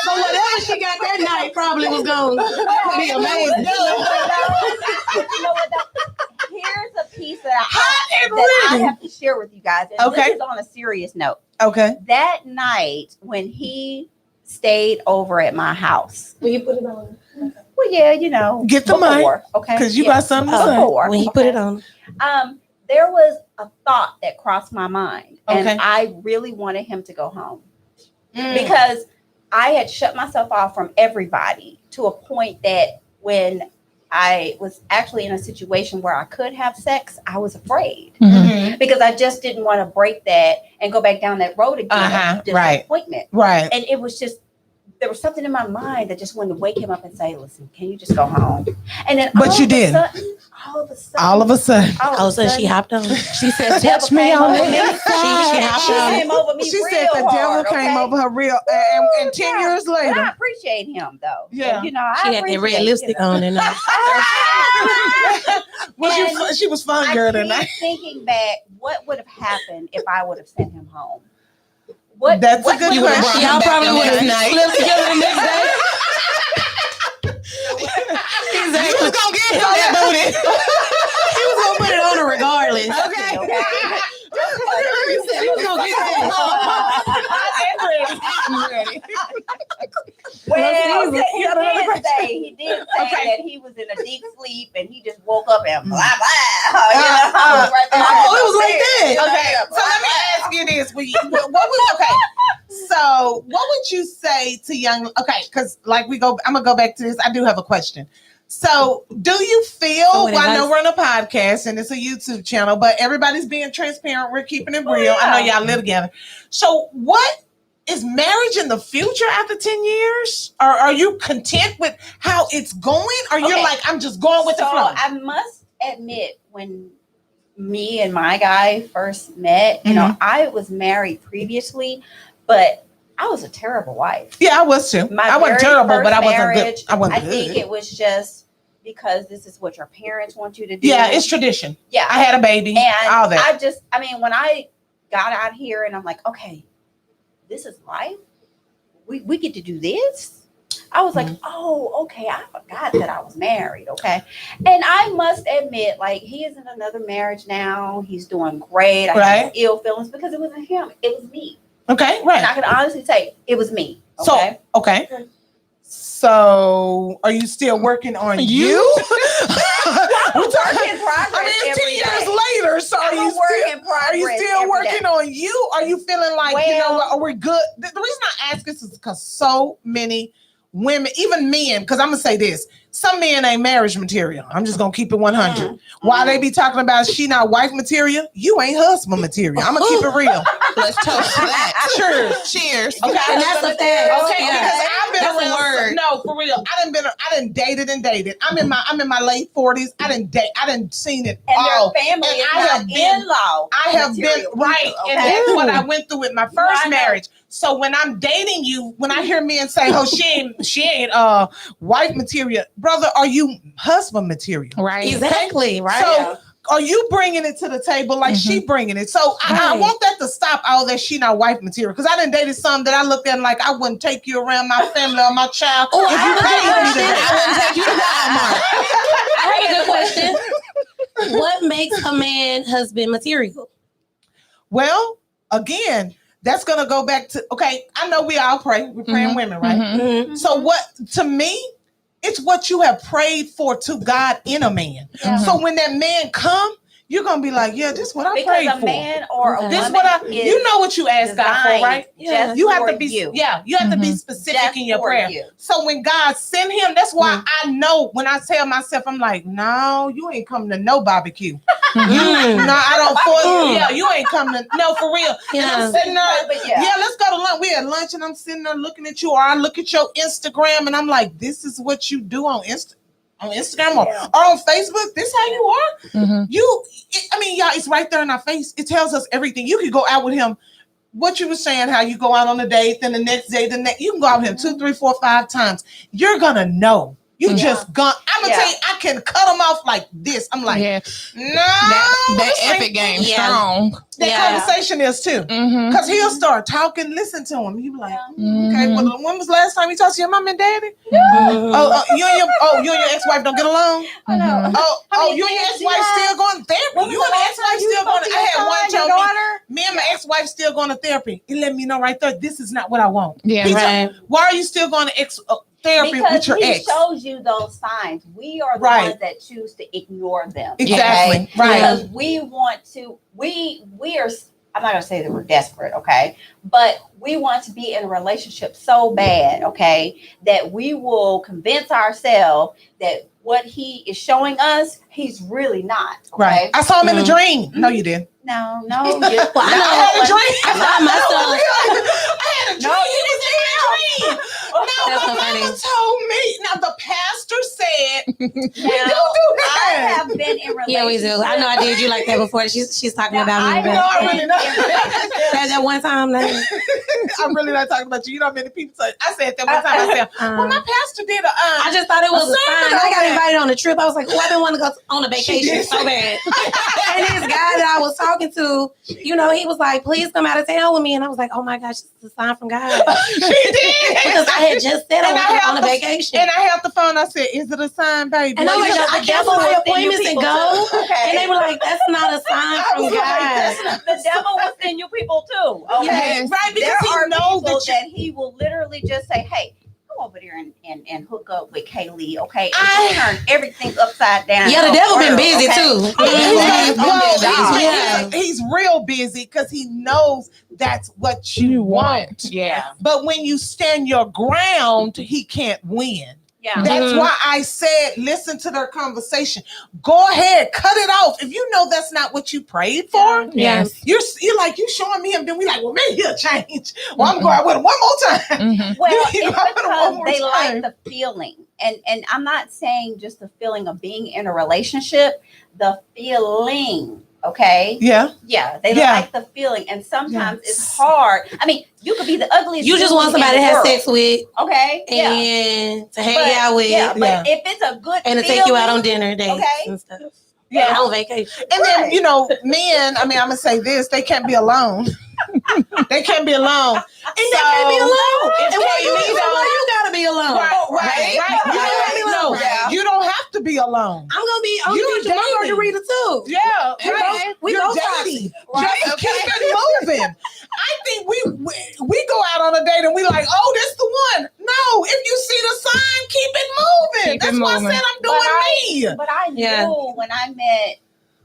So whatever she got that night probably was going to be amazing. You know what, though? Here's a piece that I ready. have to share with you guys. And Okay. this is on a serious note. Okay. That night when he stayed over at my house. Will you put it on? Well, yeah, you know. Get the before, okay? because you Yeah. got something to say. Before, When he put it on. there was a thought that crossed my mind, Okay. and I really wanted him to go home Mm. because I had shut myself off from everybody to a point that when I was actually in a situation where I could have sex, I was afraid Mhm. because I just didn't want to break that and go back down that road again. Uh-huh, of right. disappointment. Right. And it was just, there was something in my mind that just wanted to wake him up and say, listen, can you just go home? And then But all you of a didn't. sudden, All of a sudden. Oh, so she hopped on. She said, The devil touch me came on over the me. inside. She came over me She real said the devil hard, came okay? over her real, and 10 Yeah. years But I later. appreciate him though. Yeah. You know, I She had that red appreciate, lipstick on and She was fun I girl keep tonight. thinking back, what would have happened if I would have sent him home? What? That's a what good would- question. Y'all probably would have Night. slept together the next day. You was gonna get him that booty. She was gonna put it on her regardless. Okay. Okay. She was gonna get it. Well, Caesar. he did say that he was in a deep sleep and he just woke up and blah blah. Right there. Oh, it was like that. Okay, So let me ask you this: So what would you say to young? Okay, because I'm gonna go back to this. I do have a question. So, do you feel? So Well, I know we're on a podcast and it's a YouTube channel, but everybody's being transparent. We're keeping it real. I know y'all live together. So, what is marriage in the future after 10 years? Or are you content with how it's going? Or you're Okay. like, I'm just going with the So flow? I must admit, when me and my guy first met, you know, I was married previously, but I was a terrible wife. Yeah, I was too. My I wasn't very terrible, but first I wasn't marriage, good. I wasn't I think good. it was just because this is what your parents want you to do. Yeah, it's tradition. yeah. I had a baby, And all that. I mean, when I got out here and I'm like, okay, this is life. We get to do this. I was like, oh, okay. I forgot that I was married. Okay. And I must admit, like, he is in another marriage now. He's doing great. I Right. have ill feelings because it wasn't him. It was me. Okay, And right. I can honestly say it was me. So, Okay. okay. So, are you still working on you? I'm a work in progress. I mean, it's 10 every years day. later. So, I'm a work in progress. are you still every working day. on you? Are you feeling like, you know Well- what, are we good? The reason I ask this is because so many women, even men, because I'm going to say this, some men ain't marriage material. I'm just going to keep it 100. While they be talking about she not wife material, you ain't husband material. I'm going to keep it real. Let's toast that. Sure. Cheers. Okay, And that's a fact. Okay, Yeah. because I've been That's a around. word. No, for real. I done dated. I'm in my late 40s. I done seen it And all. their family And is I not have been- in-law. I have been material right, either, and okay? that's what I went through with my I first know. marriage. So when I'm dating you, when I hear men say, "Oh, she ain't wife material," brother, are you husband material? Right. Exactly, right? So are you bringing it to the table like she bringing it? So I Right. want that to stop all that she not wife material, because I done dated some that I looked at like I wouldn't take you around my family or my child Oh, if I you have a paid me question. to. I wouldn't take you to Walmart. I have a good question. What makes a man husband material? Well, again, that's gonna go back to, okay, I know we all pray. We're praying women, right? Mhm. So what, to me, it's what you have prayed for to God in a man. Yeah. So when that man come, you're gonna be like, yeah, this is what I Because prayed a for. man or a Okay. This woman is what is you know what you asked God for, designed right? Yeah. just You have for to be, you. you have to be specific Just in your for prayer. you. So when God sent him, that's why I know when I tell myself, I'm like, no, you ain't coming to no barbecue. Mm. No, I don't for Mm. you. Yeah, you ain't coming to, no, for real. And Yeah. I'm sitting there, But yeah, let's go to lunch. We at lunch and I'm sitting there looking at you, or I look at your Instagram and I'm like, this is what you do on Instagram or on Facebook. This how you are. Mhm. I mean, y'all, it's right there in our face. It tells us everything. You could go out with him what you were saying, how you go out on a date, then the next day, you can go out here 2, 3, 4, 5 times. You're gonna know. You just gonna. I'm gonna tell you, I can cut them off like this. I'm like, Yeah. no, That this ain't- epic game Yeah. strong. That conversation is too, Mm-hmm. because he'll start talking. Listen to him. You be like, okay, Mhm. well, when was the last time you talked to your mom and daddy? Mhm. You and your ex-wife don't get along. I know. Mhm. Oh, many you and your kids you ex-wife have? still going to therapy. When was You the and the last ex-wife time you still spoke going. to I your had one son, your tell me, daughter? me and my ex-wife still going to therapy. It let me know right there, this is not what I want. Yeah. He's Right. why are you still going to therapy Because with your he ex? shows you those signs. We are the Right. ones that choose to ignore them. Exactly. Okay? Right. Because we want to, we are, I'm not gonna say that we're desperate, okay? But we want to be in a relationship so bad, okay, that we will convince ourselves that what he is showing us, he's really not. Okay? Right. I saw him in a dream. No, you didn't. No, you, Well, I I had a dream. I find myself. I had a dream. No, He was in my dream. No, That's my so funny. mama told me. Now the pastor said, we do now, I that. have been in relationships. Yeah, we do. I know I did you like that before. She's talking about me. I but- know, I really know. that one time. I'm really not talking about you. You know how many people say, I said that one time. I said, well, my pastor did a, I just thought it was a sermon sign. I on got that. invited on a trip. I was like, oh, I've been wanting to go on a vacation did. so bad. And this guy that I was talking to, you know, he was like, please come out of town with me. And I was like, oh my gosh, this is a sign from God. she did. Because I had just said I And was I going have on a to- vacation. And I held the phone. I said, is it a sign, baby? And I was You know, like, I the cancel devil my will send you appointments and people go. too. Okay. And they were like, that's not a sign I from was like, God. that's not- The devil will send you people too. Okay. Yes. Right, because There he are knows people that you. that he will literally just say, hey, come over there and hook up with Kaylee, okay? And I- just turn everything upside down. Yeah, the in devil her been world, busy okay? too. He's- well, Yeah. he's real busy because he knows that's what you want. Yeah. But when you stand your ground, he can't win. Yeah. That's Mhm. why I said, listen to their conversation. Go ahead, cut it off. If you know that's not what you prayed for, Yes. you're like, you showing me him. Then we like, well, maybe he'll change. Well, I'm going with him one more time. Mhm. Well, You it's know, I put it one because more they time. like the feeling. And I'm not saying just the feeling of being in a relationship, the feeling, okay? Yeah. Yeah, they Yeah. like the feeling. And sometimes Yes. it's hard. I mean, you could be the ugliest. You just dude want somebody to in the have world, sex with okay? Yeah. and to hang But- out with Yeah, but Yeah. if it's a good and to feeling, take you out on dinner dates Okay. and stuff. Yeah. On vacation. And then, Right. you know, men, I mean, I'm going to say this, they can't be alone. They can't be alone. And they can't be alone. If And why they you, need why you gotta be alone? Right. You gotta be No, alone. Yeah. you don't have to be alone. I'm gonna be You're Jamal dating. Margarita too. Yeah, Right. We You're both dating. Right. Just keep it moving. I think we go out on a date and we like, oh, this the one. No, if you see the sign, keep it moving. Keep it That's why I moving. said I'm doing me. But I knew Yeah. when I met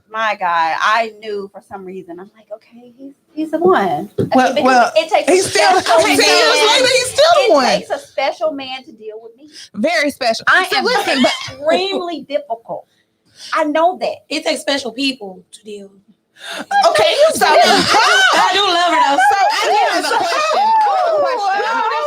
my guy, I knew for some reason. I'm like, okay, he's the one. Well, Because it takes He's a still, special 10 years man. later, he's still the It one. takes a special man to deal with me. Very special. I So am listen, but extremely difficult. I know that. It takes special people to deal with. Okay, so I do love her though. I have a question.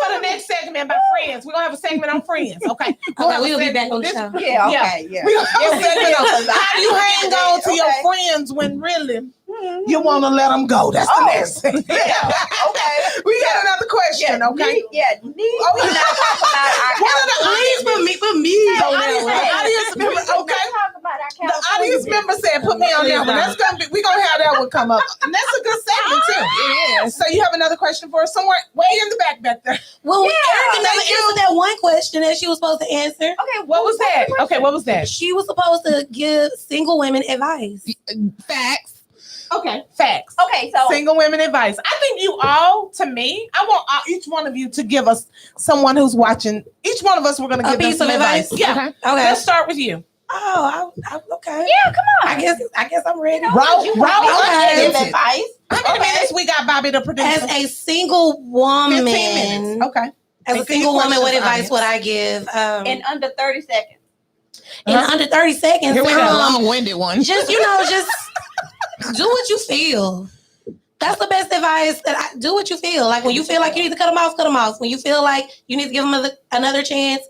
For the next segment about friends, we're gonna have a segment on friends. Okay, Okay, we'll be back on the This- show. Yeah, Yeah. okay, yeah. We're gonna have a segment on how do you hang on to your Okay. friends when really Mhm. you want to let them go? That's the Oh, next thing. Yeah, okay. We got another question. Okay. Need to Oh, not talk about our What are the California audience for me. The I'm just saying. audience member, We okay. not talk about our The California audience member said, "Put me on that one." That's gonna be. We're gonna have that one come up, and that's a good segment too. it is. So you have another question for us somewhere way in the back there. Well, Erica never thank you. answered that one question that she was supposed to answer. Okay, What was that? Okay, what was that? She was supposed to give single women advice. Facts. Okay, facts. Okay, so Single women advice. I think you all, to me, I want each one of you to give us someone who's watching. Each one of us, we're gonna A give them piece some of advice? Yeah. Okay. Okay. Let's start with you. Oh, okay. yeah, come on. I guess I'm ready. Roll You roll okay. give unedited. advice. How many minutes we got, Bobby, the producer? As a single woman, 15 minutes. Okay. as a 15 single woman, what questions, advice audience. would I give? In under 30 seconds. In under 30 seconds, Here we go. Long-winded one. just just do what you feel. That's the best advice. Do what you feel. Like when you feel like you need to cut them off, cut them off. When you feel like you need to give them another chance,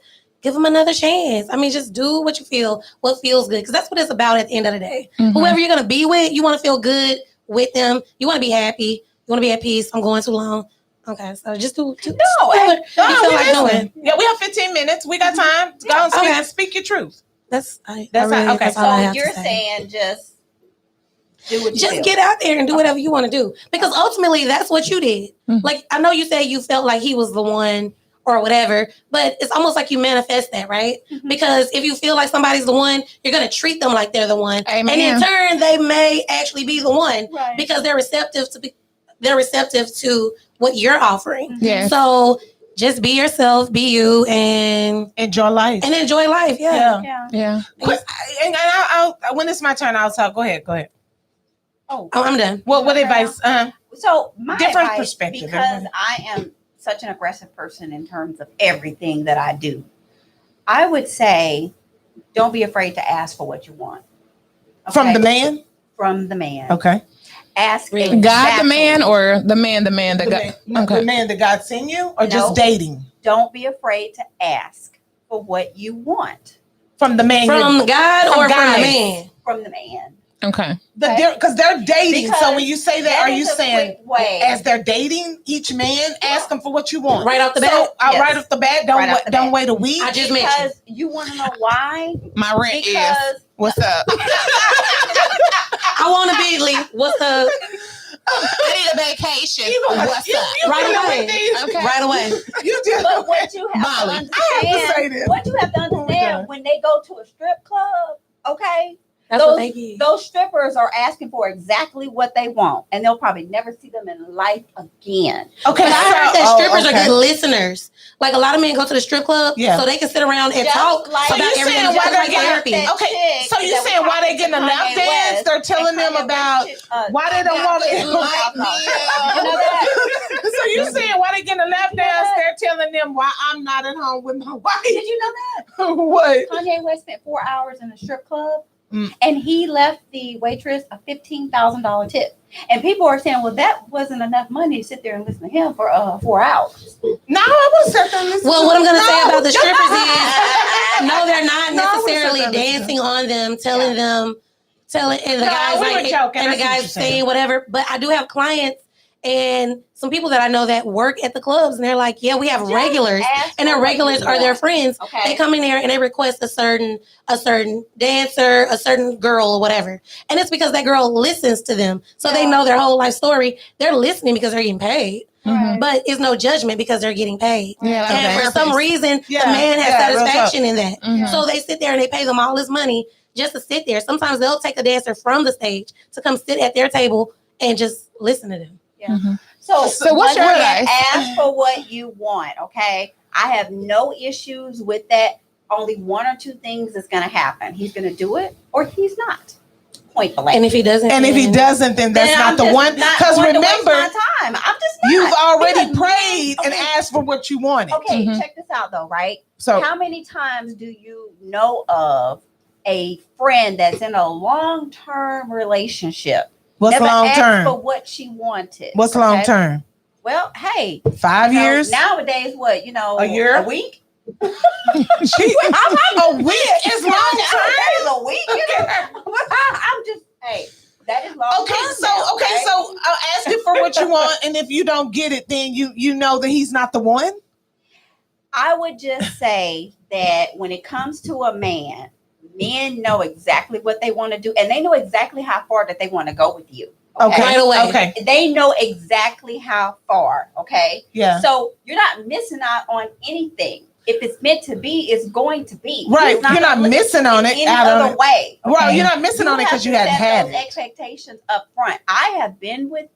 give them another chance. I mean, just do what you feel, what feels good, because that's what it's about at the end of the day. Mhm. Whoever you're gonna be with, you want to feel good with them. You want to be happy. want to be at peace? I'm going too long. Okay, so just do. No, you feel like doing. Yeah, we have 15 minutes. We got time. Go and Okay. speak your truth. That's okay. all I So have you're to say. saying just do what you Just feel. get out there and do whatever you want to do, because ultimately that's what you did. Mhm. Like, I know you said you felt like he was the one or whatever, but it's almost like you manifest that, right? Mhm. Because if you feel like somebody's the one, you're going to treat them like they're the one. Amen. And in turn, they may actually be the one Right. because they're receptive to what you're offering. Yes. So just be yourself, be you, and Enjoy life. enjoy life. Yeah. Yeah. Yeah. And I'll when it's my turn, I'll talk. Go ahead. Oh, Oh, I'm done. What advice? so my Different advice, perspective, because everybody. I am such an aggressive person in terms of everything that I do. I would say, don't be afraid to ask for what you want. From Okay? the man? From the man. Okay. Ask Really? God the exactly. man or the man that The God? man, Okay. the man that God sent you, or No. just dating? Don't be afraid to ask for what you want From the man. From God from or from guys. the man? from the man. Okay. Because they're dating. Because so when you say that, that are is you a saying quick way. as they're dating each man, ask them for what you want? Right off the So bat? Yes. right off the bat, don't Right off the don't bat. wait a week. I just mentioned. Because you want to know why? My rent is. Because What's up? I want to be Lee. What's up? I need a vacation. What's up? Right know away. what these- Okay. Right away. You just but what you have Molly. to I have to say understand, this. what you have to When we're understand done. when they go to a strip club, okay? That's what they get. Those strippers are asking for exactly what they want, and they'll probably never see them in life again. okay. But I heard that so- strippers okay. are good listeners. Like, a lot of men go to the strip club Yeah. so they can sit around and Just talk like- So about you everything. saying Just why they're like getting therapy. that Okay, chick so you that was saying why they talking getting a to lap Kanye dance? West, They're telling and them Kanye about West, why they don't want Kanye it. West Like You know that? So you saying why they getting a lap You know dance? that? They're telling them why I'm not at home with my Did wife. you know that? What? Kanye West spent 4 hours in a strip club, Mm. and he left the waitress a $15,000 tip. And people are saying, well, that wasn't enough money to sit there and listen to him for 4 hours. No, I was sitting there listening. Well, to what I'm going to no. say about the strippers is, no, they're not No, I would've necessarily said that, dancing on them, telling them, and the No, guys we were like, joking. and I the see what guys you're saying. saying whatever. But I do have clients and some people that I know that work at the clubs, and they're like, yeah, we have Just regulars, ask and for their what regulars you are their want. friends. Okay. They come in there and they request a certain dancer, a certain girl, or whatever, and it's because that girl listens to them, so they Yeah. know their whole life story. They're listening because they're getting paid, Mhm. but it's no judgment because they're getting paid. Yeah, like And for some reason, Yeah, the man has yeah, real satisfaction in that. Mhm. So they sit there and they pay them all this money just to sit there. Sometimes they'll take a dancer from the stage to come sit at their table and just listen to them. Mhm. So what's your once again, advice? ask for what you want, okay? I have no issues with that. Only one or two things is going to happen. He's going to do it or he's not. Point blank. And if he doesn't, And if he doesn't, then that's Then not I'm the just one. not Because going to waste remember, my time. I'm just not. you've already Because- prayed and Okay. asked for what you wanted. Okay, Mhm. check this out though, right? So How many times do you know of a friend that's in a long-term relationship? what's never long asked for term? what she wanted. What's okay? long term? Well, hey, 5 you know, years? nowadays, what A year? a week? She, a week is long term. That is a week. You know? I'm just, hey, that is long Okay, term. so now, okay, so I'll ask you for what you want, and if you don't get it, then you know that he's not the one. I would just say that when it comes to a man, men know exactly what they want to do, and they know exactly how far that they want to go with you. Okay, Right away. Okay, They know exactly how far. Okay. yeah, So you're not missing out on anything. If it's meant to be, it's going to be. right. He's not You're not gonna look at missing you on in it. any Out on other it. way. Well, okay? you're not missing on it because you have hadn't to set had those it. expectations up front. I have been with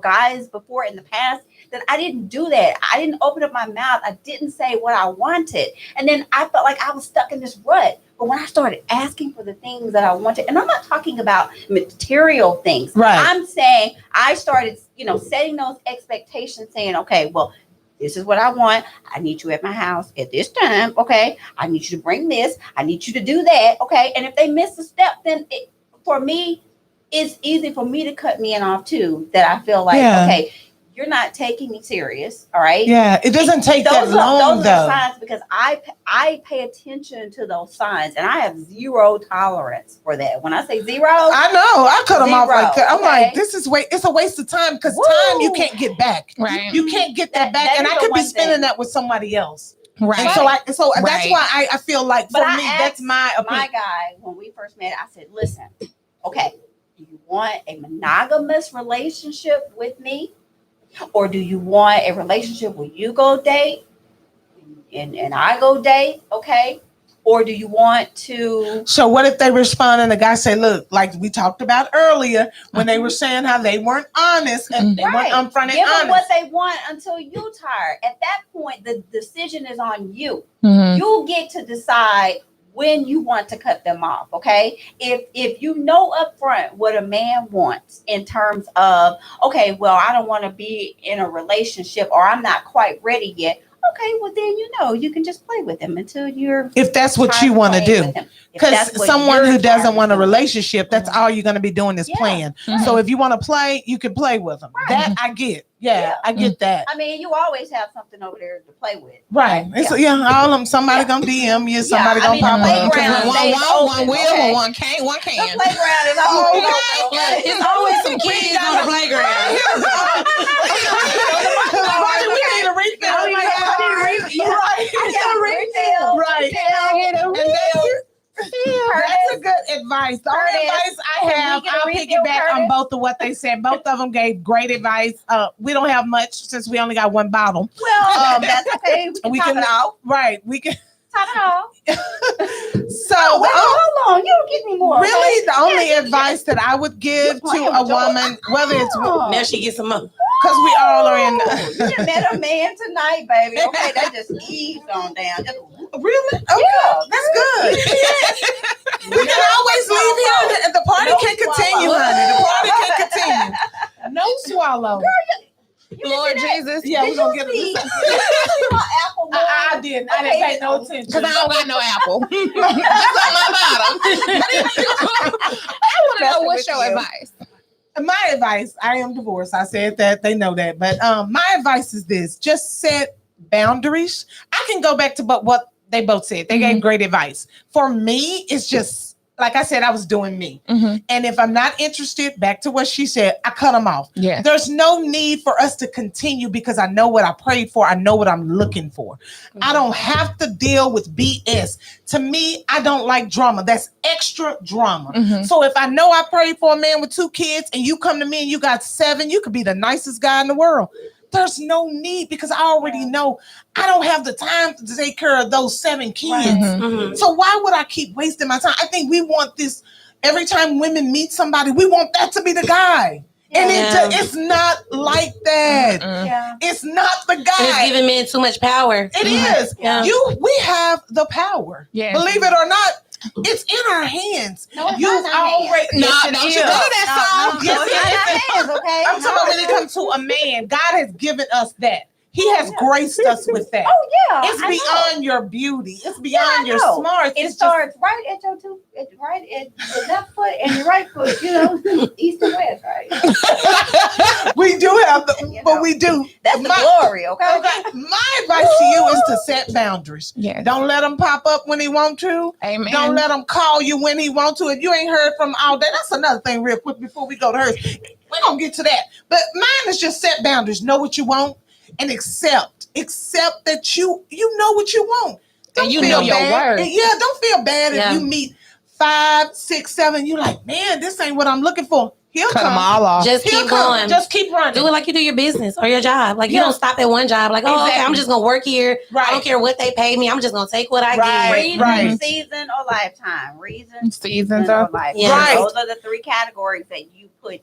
guys before in the past that I didn't do that. I didn't open up my mouth. I didn't say what I wanted, and then I felt like I was stuck in this rut. But when I started asking for the things that I wanted, and I'm not talking about material things, Right. I'm saying I started, setting those expectations, saying, okay, well, this is what I want. I need you at my house at this time. Okay. I need you to bring this. I need you to do that. Okay. And if they miss a step, then for me, it's easy for me to cut men off too. That I feel like, Yeah. okay, you're not taking me serious. All right. Yeah, it doesn't take that long those though. are signs because I pay attention to those signs and I have zero tolerance for that. When I say zero, I know. I cut them off like that. I'm Okay. like, this is it's a waste of time because time you can't get back. Right. You can't get that back, That and is I the could be one spending thing. that with somebody else. Right. And so that's Right. why I feel like for But I me, asked that's my my opinion. guy, when we first met, I said, listen, okay, do you want a monogamous relationship with me? Or do you want a relationship where you go date and I go date? Okay. Or do you want to So what if they respond and the guy say, look, like we talked about earlier, when they were saying how they weren't honest and they Right. weren't upfront and give them honest. what they want until you tired? At that point, the decision is on you. Mhm. You get to decide when you want to cut them off. Okay. If you know upfront what a man wants in terms of, okay, well, I don't want to be in a relationship or I'm not quite ready yet. Okay, well then you can just play with him until you're If that's what tired you of want to playing do. with him. If Because that's what someone you're who doesn't tired want a of doing. relationship, that's all you're going to be doing is Yeah. playing. Mhm. So if you want to play, you can play with them. Right. That I get. Yeah, Yeah. I get that. I mean, you always have something over there to play with. Right. It's, all of them. Somebody Yeah. gonna DM you. Yeah, Somebody I gonna mean, pop the up. playground One stays won't, one open, will, okay? one can't, one The can. playground is Oh, always okay. open. Okay. It's always some kids on the playground. Somebody, we need a refill. I got retail. Right. And that's a good advice. The only Curtis, advice I have, can we get a I'll refill, piggyback on Curtis? both of what they said. Both of them gave great advice. We don't have much since we only got one bottle. Well, that's okay. We We can can- top it off. Right. We can. Top it off. So Oh, wait, the hold on. You don't give me more. really, the only Yes, advice that I would give You to playing a with Joy. woman, whether it's Oh. Now she gets some more. because we all are in. You just met a man tonight, baby. Okay, that just eased on down. Just, Really? Okay, yeah, that's good. We can always leave here and the party No can continue, swallow. honey. The party can continue. No swallow. you Lord didn't see Jesus. Yeah, Did we're gonna you get see- it. did you see my apple more? I didn't. I didn't pay no attention. Because I don't got no apple. That's on my bottom. I want to know what's your advice. My advice, I am divorced. I said that, they know that. But my advice is this: just set boundaries. I can go back to what they both said. They gave great advice. For me, it's just like I said, I was doing me. Mhm. And if I'm not interested, back to what she said, I cut them off. Yeah. There's no need for us to continue because I know what I prayed for. I know what I'm looking for. I don't have to deal with BS. To me, I don't like drama. That's extra drama. Mhm. So if I know I prayed for a man with 2 kids and you come to me and you got 7, you could be the nicest guy in the world. There's no need because I already know I don't have the time to take care of those 7 kids. Mhm. Mhm. So why would I keep wasting my time? I think we want this every time women meet somebody, we want that to be the guy. And Yeah. it's not like that. Mm-mm. Yeah. It's not the And it's guy. giving men too much power. It is. Yeah. We have the power. Yeah. Believe it or not, it's in our hands. No, it's You not in our hands. already No, Yes, it don't is. you go to that song. Yes, No, it it's not in our is. hands, okay? I'm talking about when it comes to a man. God has given us that. He has Yeah. graced us with that. Oh yeah, It's I know. beyond your beauty. It's beyond I your know. smarts. It It's starts right at your right at the left foot and your right foot. You know, east and west, right? we do have the, You but know. we do. That's the My- glory, okay? Okay, my advice to you is to set boundaries. Yeah. Don't let him pop up when he want to. Amen. Don't let him call you when he want to. If you ain't heard from all day, that's another thing real quick before we go to hers. We're going to get to that. But mine is just set boundaries. Know what you want and accept that you know what you want. And you feel know your bad. worth. Yeah, don't feel bad Yeah. if you meet 5, 6, 7. You like, man, this ain't what I'm looking for. He'll Cut come. them all off. Just He'll keep come. going. Just keep running. Do it like you do your business or your job. Like you Yeah. don't stop at one job. Like, oh, okay, Exactly. I'm just gonna work here. Right. I don't care what they pay me. I'm just gonna take what I get. Right. Reason, season, or lifetime. Reason, Seasons or of lifetime. Yeah. Right. Those are the 3 categories that you put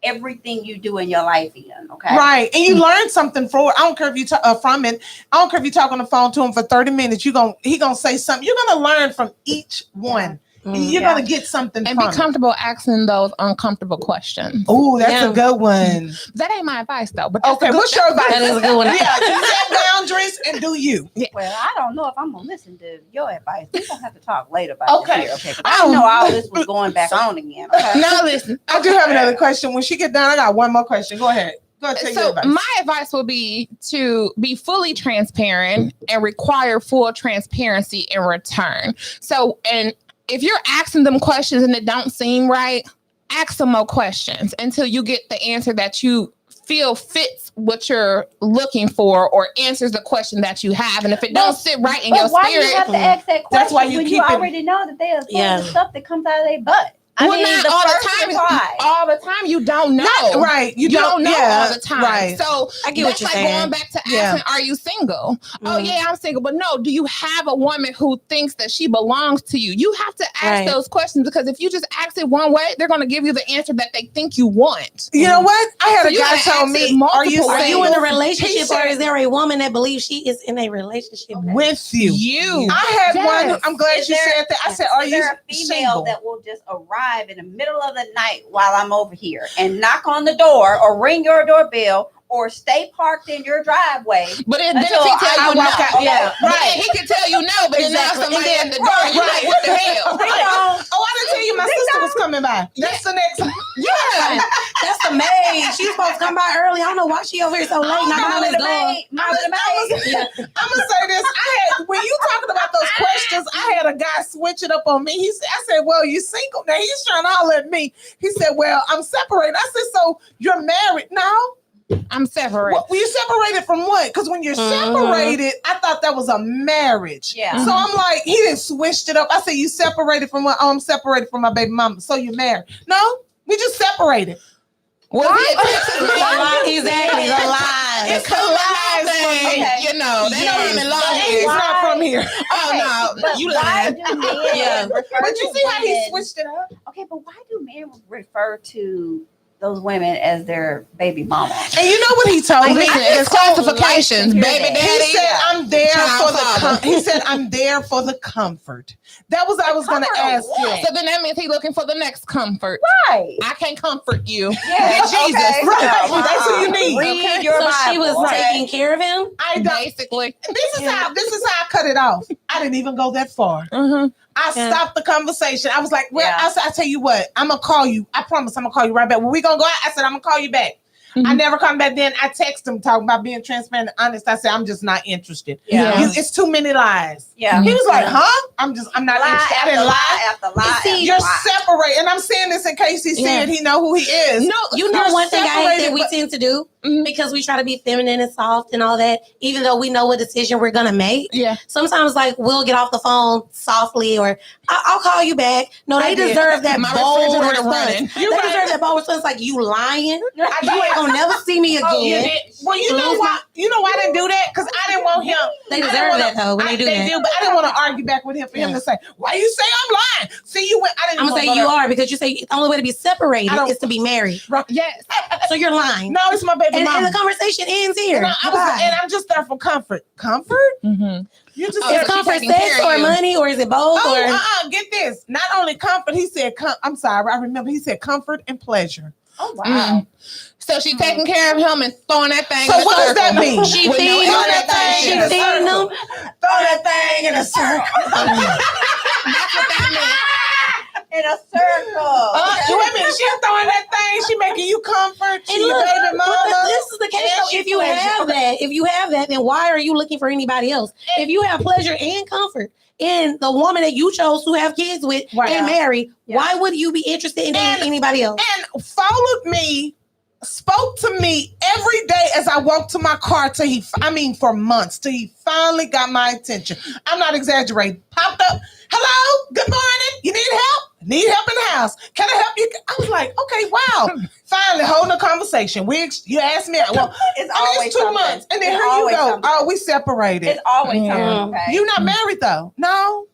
everything you do in your life in. Okay. Right, and you learn something from it. I don't care if you from it. I don't care if you talk on the phone to him for 30 minutes. He gonna say something. You're gonna learn from each one. Mhm. You're Yeah. gonna get something and from be comfortable asking those uncomfortable questions. Oh, that's Yeah. a good one. That ain't my advice though. But that's Okay, a good, what's your advice? That is a good one. Yeah, you set boundaries and do you. Well, I don't know if I'm gonna listen to your advice. We're gonna have to talk later about Okay. this here, okay? 'Cause I didn't know all this was going back on again. Okay. Now listen. I do have another question. When she get done, I got one more question. Go ahead. Go ahead, tell your So advice. my advice would be to be fully transparent and require full transparency in return. So, and if you're asking them questions and it don't seem right, ask them more questions until you get the answer that you feel fits what you're looking for or answers the question that you have. And if it don't sit right in your But why do you spirit, have to ask that question That's why you when keep you it- already know that they are Yeah. the stuff that comes out of their butt? I well, mean, not the all first the time. reply. All the time, you don't know. Not right. You don't know yeah, all the time. Right. So I get what that's you're like saying. going back to asking, Yeah. are you single? Oh Mhm. yeah, I'm single. But no, do you have a woman who thinks that she belongs to you? You have to ask Right. those questions because if you just ask it one way, they're going to give you the answer that they think you want. You know what? I had So a you guy gotta tell ask me, it "Are you multiple Are you single?" in a He relationship, or said, is there a woman that believes she is in a relationship? with you? You. I had one. Yes. I'm glad Is you there- said that. I said, "Are Is you there a female single?" that will just arrive in the middle of the night while I'm over here and knock on the door or ring your doorbell or stay parked in your driveway? But then if Until he tell I you no, walk out. Yeah, But right. then he can tell you no, but then now Exactly. somebody And at then- the door, you're like, what the hell? Right. Oh, I didn't tell you my sister was coming by. That's the next. Yeah. That's the maid. She's supposed to come by early. I don't know why she over here so late knocking on Mama this the door. maid, Mama the maid. Yeah. I'm gonna say this. When you talking about those questions, I had a guy switch it up on me. I said, "Well, you single?" Now he's trying to holler at me. He said, "Well, I'm separated." I said, "So you're married now?" I'm separated. Well, you separated from what? Because when you're Mhm. separated, I thought that was a marriage. Yeah. So I'm like, he didn't switched it up. I said, "You separated from what?" "Oh, I'm separated from my baby mama." "So you married?" "No, we just separated." Was he a Texas The man? lie, exactly, the lies. It's a lie thing, Okay. you know, they don't even lie He's here. Why- not from here. Oh no, But you why lying. do men Yeah. refer But you to see how he women- switched it up? Okay, but why do men refer to those women as their baby mama? And you know what he told me? Listen, it's classifications, hear baby that. He daddy. said, "I'm there Child for the." father. He said, "I'm there for the comfort." That was I was going to Comfort of ask what? you. So then that means he's looking for the next comfort. Right. I can't comfort you. Yeah. And Jesus. Okay. Right. No, That's what you need. Read Okay. your So Bible. she was okay? taking care of him? I don't. Basically. This is how I cut it off. I didn't even go that far. Mm-hmm. I Yeah. stopped the conversation. I was like, "Well," Yeah. I said, "I tell you what, I'm gonna call you. I promise, I'm gonna call you right back. When we gonna go out?" I said, "I'm gonna call you back." I Mhm. never come back. Then I text him talking about being transparent and honest. I said, "I'm just not interested. Yeah. It's too many lies." Yeah. He was like, "Huh?" I'm not Lie interested. I after didn't lie. lie after lie. See, after You're lie. separated, and I'm saying this in case he said he know who he is. No, You know You're one thing I hate separated, that we but- tend to do Mhm. because we try to be feminine and soft and all that, even though we know what decision we're gonna make. Yeah. Sometimes, like, we'll get off the phone softly, or I'll call you back. No, I they did. deserve that My bold refrigerator response. running. They You're right. deserve that bold response. Like, you lying? You I ain't gonna never see me again. Oh, you did. Well, you know Lose why? You know why I didn't do that? Because I didn't want him. They I didn't deserve wanna- that though when they do that. but I didn't want to argue back with him for him Yeah. to say, "Why you say I'm lying?" See, you went. I didn't. I'm gonna say wanna you go are because you say the only way to be separated I don't- is to be married. Yes. So you're lying. there. No, it's my baby And mama. the conversation ends here. And I'm just there for comfort. Comfort? Mm-hmm. You just Oh, there Is so for she's comfort taking sex care of or you. money, or is it both? Get this. Not only comfort, he said, I'm sorry, I remember he said comfort and pleasure. Oh wow. Mm. So she's taking care of him and throwing that thing. So in a what does circle. that mean? She With no feeding Throw them. that thing She in a feeding circle. them. Throw that thing in a circle. That's what that means. In a circle. You wait a minute, she throwing that thing, she making you comfort. She And your look, baby but mama. this is the case. And Though. she If you pleasure. have that, then why are you looking for anybody else? If you have pleasure and comfort in the woman that you chose to have kids with Right. and marry, Yeah. why would you be interested in dating And- anybody else? And followed me, spoke to me every day as I walked to my car for months till he finally got my attention. I'm not exaggerating. Popped up, "Hello, good morning. You need help? Need help in the house? Can I help you?" I was like, "Okay, wow." Finally holding a conversation. You asked me, well, It's I mean, always it's 2 something. months. And then It's here you always go. something. "Oh, we separated." It's always Yeah. something. Okay. You not married though? No.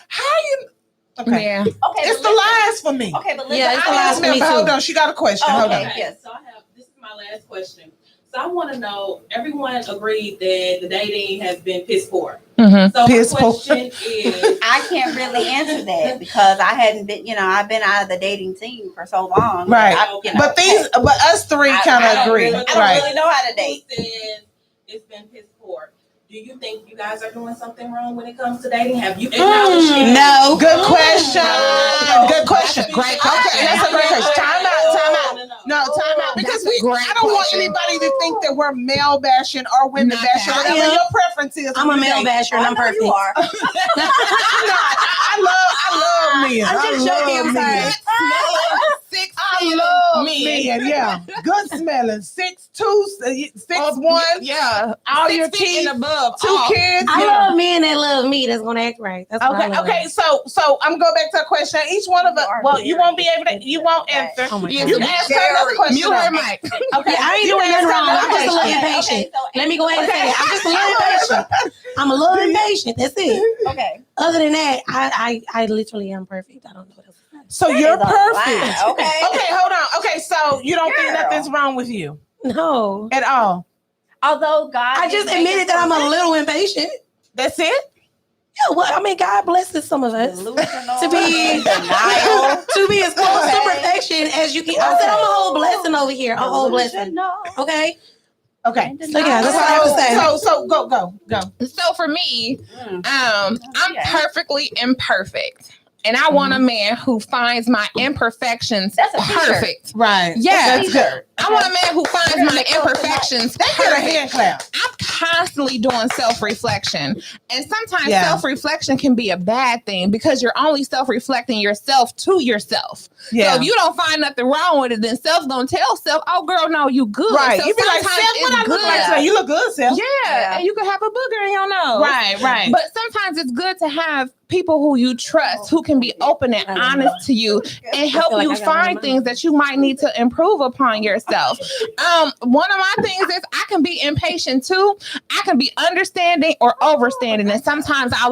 How you? Okay. Yeah. okay. It's but the listen. lies for me. Okay, but listen. Yeah, it's the I lies asked for me, me but hold too. on. She got a question. Oh, Hold okay. on. Okay, so this is my last question. So I want to know, everyone agreed that the dating has been piss poor. Mm-hmm. So Piss my poor. question is, I can't really answer that because I hadn't been, I've been out of the dating scene for so long. Right. But But us three kind of agree. I don't Right. really know how to who date. says it's been piss poor? Do you think you guys are doing something wrong when it comes to dating? Have you acknowledged it? No. Good question. No. Good question. That's a great Okay, that's a great question. Time out. No. No, time out. Because we great I don't want question. anybody to think that we're male bashing or women Not bashing. that. Whatever I am. your preference is. I'm a you male date. basher and I'm perfect. You are. I love men. I'm just joking, I'm sorry. men. I love men. Yeah, good smelling. 6'2", 6'1", Yeah. all your 6 feet teeth, and above. 2 all. kids. I Yeah. love men that love me. That's gonna act right. That's what I Okay, love. okay. So I'm gonna go back to a question. Each one of us. You are Well, you very won't be able to. You won't answer. Oh my Yeah, God. You can ask her another question. Mute her mic. Okay, Yeah, I ain't you doing can nothing ask her wrong. another I'm just a little question. impatient. so Let me go ahead and say that. I'm just a little impatient. I'm a little impatient. That's it. Okay. Other than that, I literally am perfect. I don't know what else to say. So That you're is a perfect. lie. Okay. Okay, hold on. Okay, so you don't think Girl. nothing's wrong with you No. at all? Although God, I just did make admitted us that I'm a perfect, little impatient. That's it? Yeah, well, I mean, God blesses some of us delusional, to be denial, to be as close to Okay. perfection as you can. I said I'm a whole blessing over here. A whole blessing. delusional. Okay. Okay. So yeah, that's what I have to say. So go. So for me, Mm. I'm Okay. perfectly imperfect. And I want a man who finds my imperfections That's a t-shirt. perfect. Right. Yeah. That's good. I want a man who finds We're gonna my make love imperfections Let's get a perfect. hand clap. I'm constantly doing self-reflection. And sometimes Yeah. self-reflection can be a bad thing because you're only self-reflecting yourself to yourself. So if you don't find nothing wrong with it, then self's gonna tell self, oh girl, no, you good. Right. So You be like, Seth, sometimes what I it's look like good. today? You look good, Seth. Yeah, and you could have a booger in your nose. Right. But sometimes it's good to have people who you trust, who can be open and honest to you and help like you I got find one things that you might need to improve upon yourself. One of my things is I can be impatient too. I can be understanding or overstanding, and sometimes I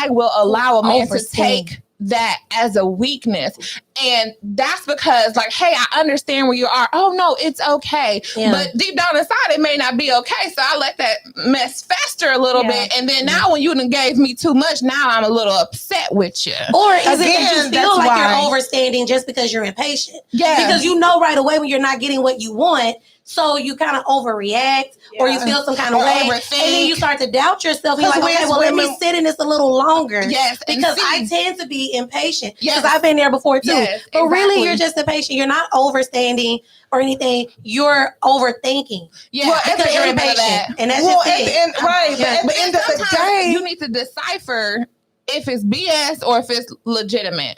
will allow a man to Overstand. take that as a weakness. And that's because, like, hey, I understand where you are. Oh no, it's okay. Yeah. But deep down inside, it may not be okay. So I let that mess fester a little bit. And then now when you done gave me too much, now I'm a little upset with you. Or is it that Again, you feel that's like why- you're overstanding just because you're impatient? Yeah. Because you know right away when you're not getting what you want, so you kind of overreact or you feel some kind of Or way, overthink. and then you start to doubt yourself. And you're like, Because okay, we well, as let me women- sit in this a little longer. Yes. and Because see, I tend to be impatient. Yes. Because I've been there before too. Yes, But really, exactly. you're just impatient. You're not overstanding or anything. You're overthinking yeah, Well, at because the you're end of impatient. And that's Well, just at it. the end, right. But Yeah. at But the end of the sometimes day, you need to decipher if it's BS or if it's legitimate.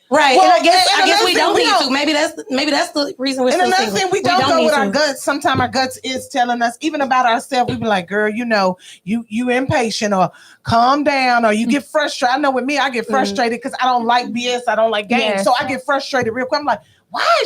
Right. Well, and I guess and we another don't thing, we need don't- to. Maybe that's the reason we're and still another single. thing, we don't go need with to. our guts. Sometimes our guts is telling us, even about ourselves, we be like, girl, you know, you impatient, or calm down, or you get frustrated. I know with me, I get frustrated because I don't like BS. I don't like games. Yes. So I get frustrated real quick. I'm like, why?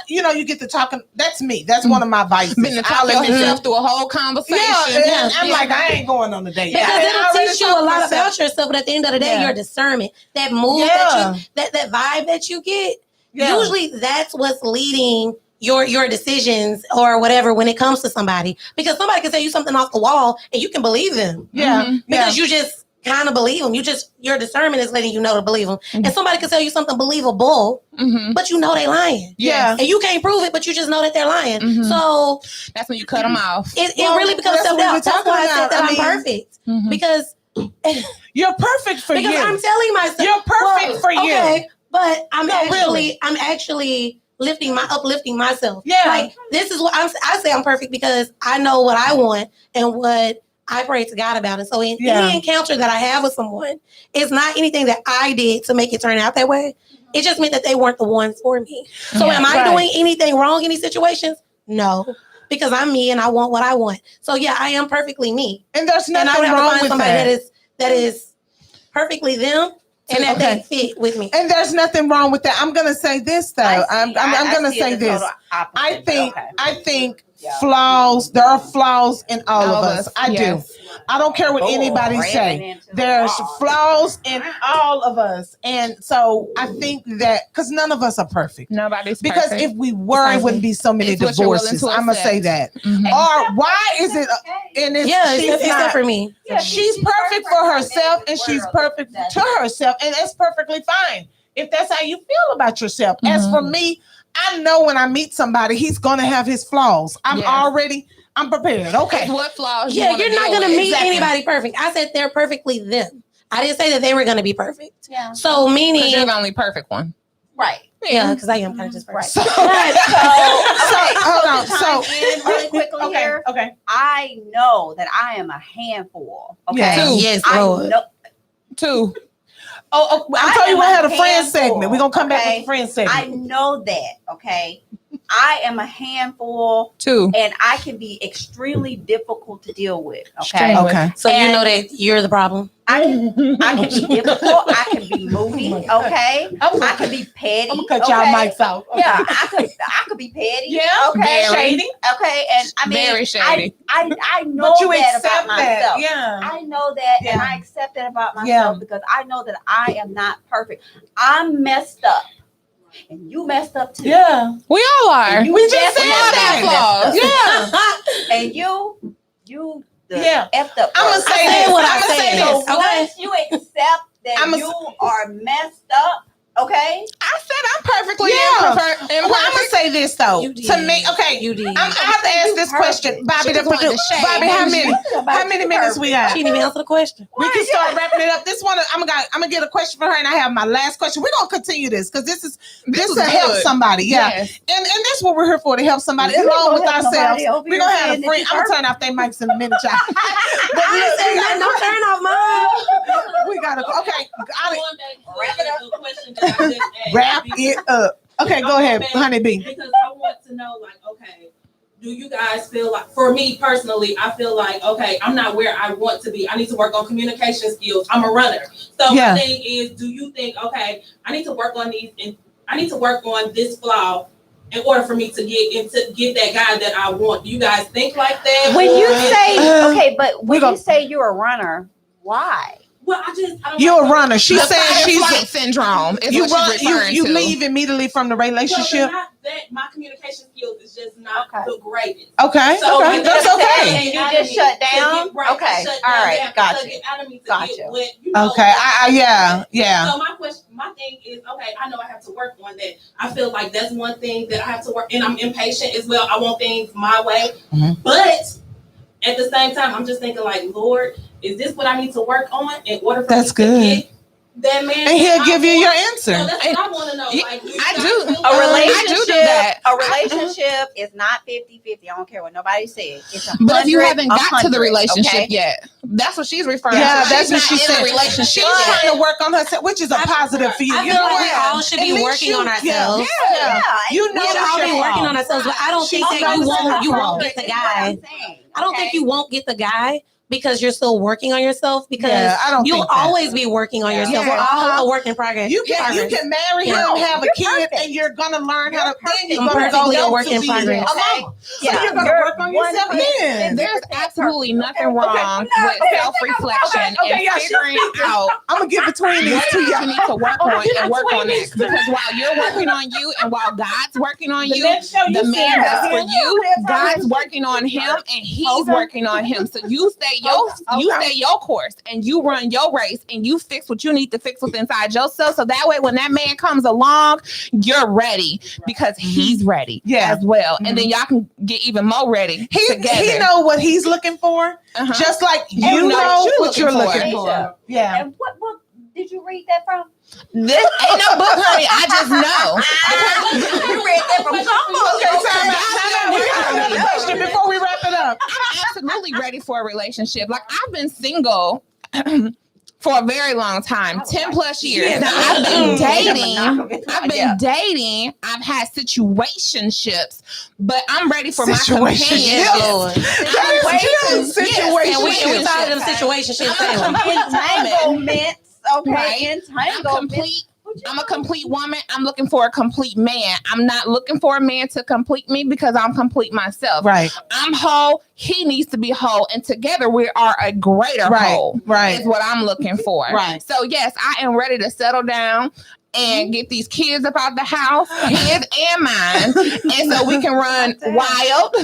You know, you get to talking. That's me. That's one of my vices. Been to I'll talk let yourself through a whole conversation. Yeah, and I'm like, I ain't going on the date. Because I it'll already teach you talked a lot myself. about yourself, but at the end of the day, Yeah. your discernment, that mood Yeah. that vibe that you get, Yeah. usually that's what's leading your decisions or whatever when it comes to somebody. Because somebody can tell you something off the wall and you can believe them Yeah, Mhm. because you just kind of believe them. Your discernment is letting you know to believe them. Mhm. And somebody can tell you something believable, Mhm. but you know they lying. Yeah. And you can't prove it, but you just know that they're lying. Mhm. So That's when you cut them off. it Well, really becomes that's what we were self-doubt. That's talking why I said about. that I I'm mean, perfect. Mhm. Because You're perfect for because you. I'm telling myself You're perfect for you. Okay, but I'm No, really. actually uplifting myself. Yeah. Like this is what I say I'm perfect because I know what I want and what I pray to God about it. So in Yeah. any encounter that I have with someone, it's not anything that I did to make it turn out that way. It just meant that they weren't the ones for me. So Yeah, am I right. doing anything wrong in these situations? No. Because I'm me and I want what I want. So yeah, I am perfectly me. And there's And I nothing would have to wrong find with somebody that. that is perfectly them and that Okay. they fit with me. And there's nothing wrong with that. I'm gonna say this though. I'm gonna say this. I think Yeah. flaws. There are flaws in all of us. I yes. do. I don't care what anybody say. There's flaws in all of us, and so I think that because none of us are perfect. Nobody's Because perfect. if we were, it wouldn't be so many It's what you're willing divorces. to I'm gonna say that. accept. Mhm. Or why is it? And it's, Yeah, she's it's not. that for me. She's perfect for herself, and she's perfect to herself, and that's perfectly fine if that's how you feel about yourself. As for me, I know when I meet somebody, he's gonna have his flaws. I'm prepared. Okay. It's what flaws Yeah, you're not gonna meet Exactly. anybody perfect. I said they're perfectly them. I didn't say that they were gonna be perfect. Yeah. So Because meaning you're the only perfect one. Right. Yeah, because I am kind of just Right. so, So, hold on. to chime in really quickly here. Okay. I know that I am a handful. Okay. Two. yes, I Lord. know. 2. Oh, I I told you am we had a a friend handful, segment. We're gonna come back okay? with the friend I segment. know that. Okay. I am a handful, 2. and I can be extremely difficult to deal with. Okay. Extremely. Okay. So you And- know that you're the problem. I can be difficult. I can be moody. Okay. I can be petty. I'm gonna cut y'all okay? mics off. Okay. Yeah, I could be petty. Yeah, Okay. very. Shady. Okay. And I mean, Very shady. I know But you that accept about that. myself. Yeah. I know that, and Yeah. I accept that about myself Yeah. because I know that I am not perfect. I'm messed up, and you messed up too. Yeah. We all are. And you We just definitely said that. messed up. Yeah. And you the Yeah. effed up. I'ma person. say I said this. what I I'ma said. say So this. Okay. once you accept that I'ma you are messed up, okay? I said I'm perfectly Yeah. imperfect. Well, I'm gonna say this though. You did. To me, okay. You did. I have to ask this question, Bobby. She The just wanted to producer. shade. Bobby, how many minutes we got? She didn't even answer the question. We can start wrapping it up. I'm gonna get a question for her, and I have my last question. We're gonna continue this because this is to help good. somebody. Yeah, Yes. and that's what we're here for, to help somebody You along ain't with gonna help ourselves. nobody over We're gonna here have a saying that friend. you I'm gonna turn off their mics in a minute, y'all. But I look, said nothing. Don't turn off mine. we gotta go. Okay, got it. Going back to Wrap it up. the question that I just asked, Wrap because- it up. Okay, go ahead, honey bee. Because I want to know, like, okay, do you guys feel like, for me personally, I feel like, okay, I'm not where I want to be. I need to work on communication skills. I'm a runner. So Yeah. my thing is, do you think, okay, I need to work on these, and I need to work on this flaw in order for me to get that guy that I want? Do you guys think like that? When you Or- say okay, but when gonna- you say you're a runner, why? well, I don't You're a know. runner. She The said fight or she's flight syndrome is you what run. she's referring You to. leave immediately from the Well, relationship. not that my communication skills is just not Okay. the greatest. Okay, So okay, you that's just okay. said- And you just shut down? Right, I Okay, shut all down. right, They have to gotcha. suck it out of me to Gotcha. get what, you know, Okay, yeah. So my thing is, okay, I know I have to work on that. I feel like that's one thing that I have to work, and I'm impatient as well. I want things my way, Mhm. but at the same time, I'm just thinking like, Lord, is this what I need to work on in order for That's me good. to get that man? And he'll that I give you want? your So answer. that's what I want to know. Yeah, Like, you I guys do. feel A like- relationship, that. a relationship is not 50-50. I don't care what nobody says. It's 100, But if you haven't got to the 100, relationship okay? yet, that's what she's referring Yeah, to. that's She's what not she in said. a relationship She's yet. trying to work on herself, which is a positive for you. I You feel know like we what? all should At be least working you- on ourselves. Yeah. You know We should that's all your be working fault. on ourselves, but I don't think She that you knows it's her won't fault. get the guy. I don't think you won't get the guy because you're still working on yourself, because Yeah, I don't you'll think that. always be working on yourself. Yeah. We're all a work in progress. You can marry him, Yeah. have a You're kid, perfect. and you're gonna learn how to. Then you're I'm gonna go perfectly a on work to in be progress. a mama. So you're gonna work on yourself then. There's absolutely nothing wrong with self-reflection Okay, y'all, and she's figuring out I'm gonna get between these what two. you Y'all. need to work on and work on it. Because while you're working on you and while God's working on you, the man that's for you, God's working on him and he's working on him. So you stay your course and you run your race and you fix what you need to fix with inside yourself. So that way when that man comes along, you're ready because he's ready Yeah. as well. And then y'all can get even more ready together. He know what he's looking for, Uh-huh. just like you You know know what what you're you're looking looking for. for. Yeah. And what book did you read that from? This ain't no book, honey. I just know. You read that from Okay, time out. We got another question before we wrap it up. I'm absolutely ready for a relationship. Like I've been single for a very long time, 10 plus years. Now I've been dating. I've had situationships, but I'm ready for my companionship. Lord. Situation. And we tired of them situationships anyway. Entanglements. Okay, Right. entanglements. I'm a complete woman. I'm looking for a complete man. I'm not looking for a man to complete me because I'm complete myself. Right. I'm whole. He needs to be whole. And together we are a greater whole. Right. Is what I'm looking for. Right. So yes, I am ready to settle down and get these kids up out the house, his and mine, and so we can run wild,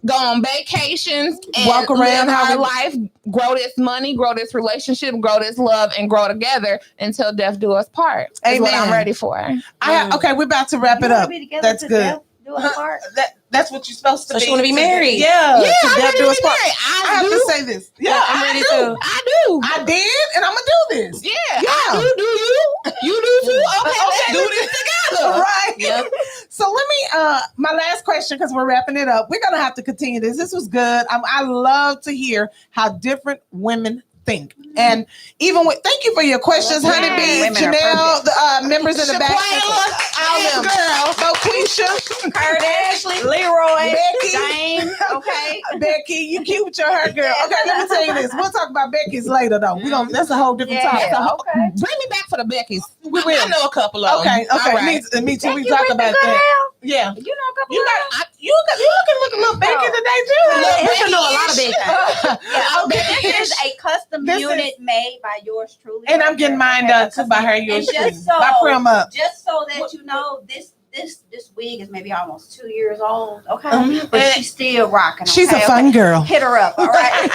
go on vacations, and Walk around live how our we- life, grow this money, grow this relationship, grow this love, and grow together until death do us part. Is what I'm Amen. ready for. Okay, we're about to wrap it up. That's good. Do us part. That's what you're supposed to So be. she wanna be married? Yeah. Yeah, to I'm death ready do to us be part. married. I have to say this. Yeah, I'm ready I too. do. I do. I did, and I'm gonna do this. Yeah, Yeah. I do. Do you? You do too? Okay, Okay, let's do this together. Right. Yep. So let me my last question, because we're wrapping it up. We're gonna have to continue this. This was good. I love to hear how different women think. And even with thank you for your questions, Yes. Honeybee, Women are Janelle, the members in the back. Shaquila, All them. girl. Boquisha, Curtis, Leroy, Becky. James. Okay. Becky, you cute with your hair, girl. Okay, let me tell you this. We'll talk about Becky's later, though. That's a whole different topic. Yeah. Okay. Bring me back for the Beckys. We will. I know a couple of them. Okay, All right. me too. We You talk with the about good that. hair? Yeah. You know a couple You of got you can look a little Becky Oh. today too. Yeah, I know a lot of Becky. Yeah, Okay. this is a custom This unit made by yours truly. And I'm right getting there, mine okay? done A too by her. And Yours just too. By Prim Up. just so that you know, this wig is maybe almost 2 years old. Okay, Mhm. but And she's still rocking. She's okay? a fun girl. Hit her up, all right?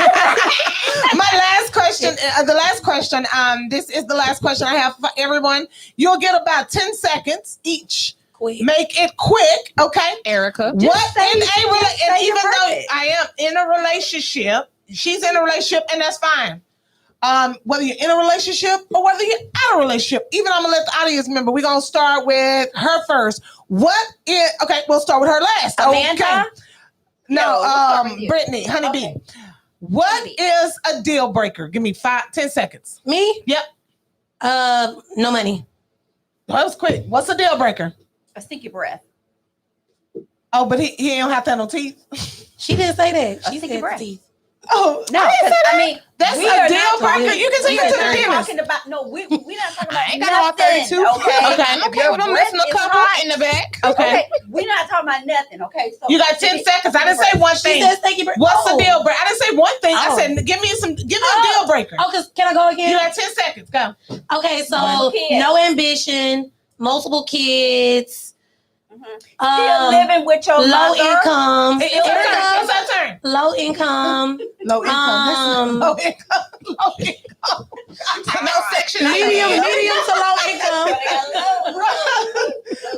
My last question, the last question, this is the last question I have for everyone. You'll get about 10 seconds each. Quick. Make it quick, okay? Erica. What say- in a just and say even your though birthday. I am in a relationship, she's in a relationship, and that's fine. Whether you're in a relationship or whether you're out of a relationship, even I'm gonna let the audience member. We're gonna start with her first. We'll start with her last. Amanda? Okay. No, we'll start with you. Brittany, Honeybee. Okay. What Honeybee. is a deal breaker? Give me 10 seconds. Me? Yep. No money. That was quick. What's a deal breaker? A stinky breath. Oh, but he don't have to have no teeth. She didn't say that. She sticky said breath. teeth. Oh, No, I didn't 'cause, say that. I mean, That's we a are deal not breaker. talking- You can say we that to are the not dentist. talking about no. We're not talking about I ain't got all nothing. 32. Okay. Okay. If Okay, your well, I'm breath missing a is couple hot, in the back. Okay. we're not talking about nothing. Okay, so You got 10 seconds. I didn't say one She thing. says thank you. What's the deal breaker? I didn't say one thing. I Oh. said give me a deal breaker. Oh, cause can I go again? You got 10 seconds. Go. Okay, so Multiple kids. no ambition, multiple kids, Still living with your low mother. income, It's our turn. It's our turn. low income, Low income. Low income. Low income. No section. medium to low income,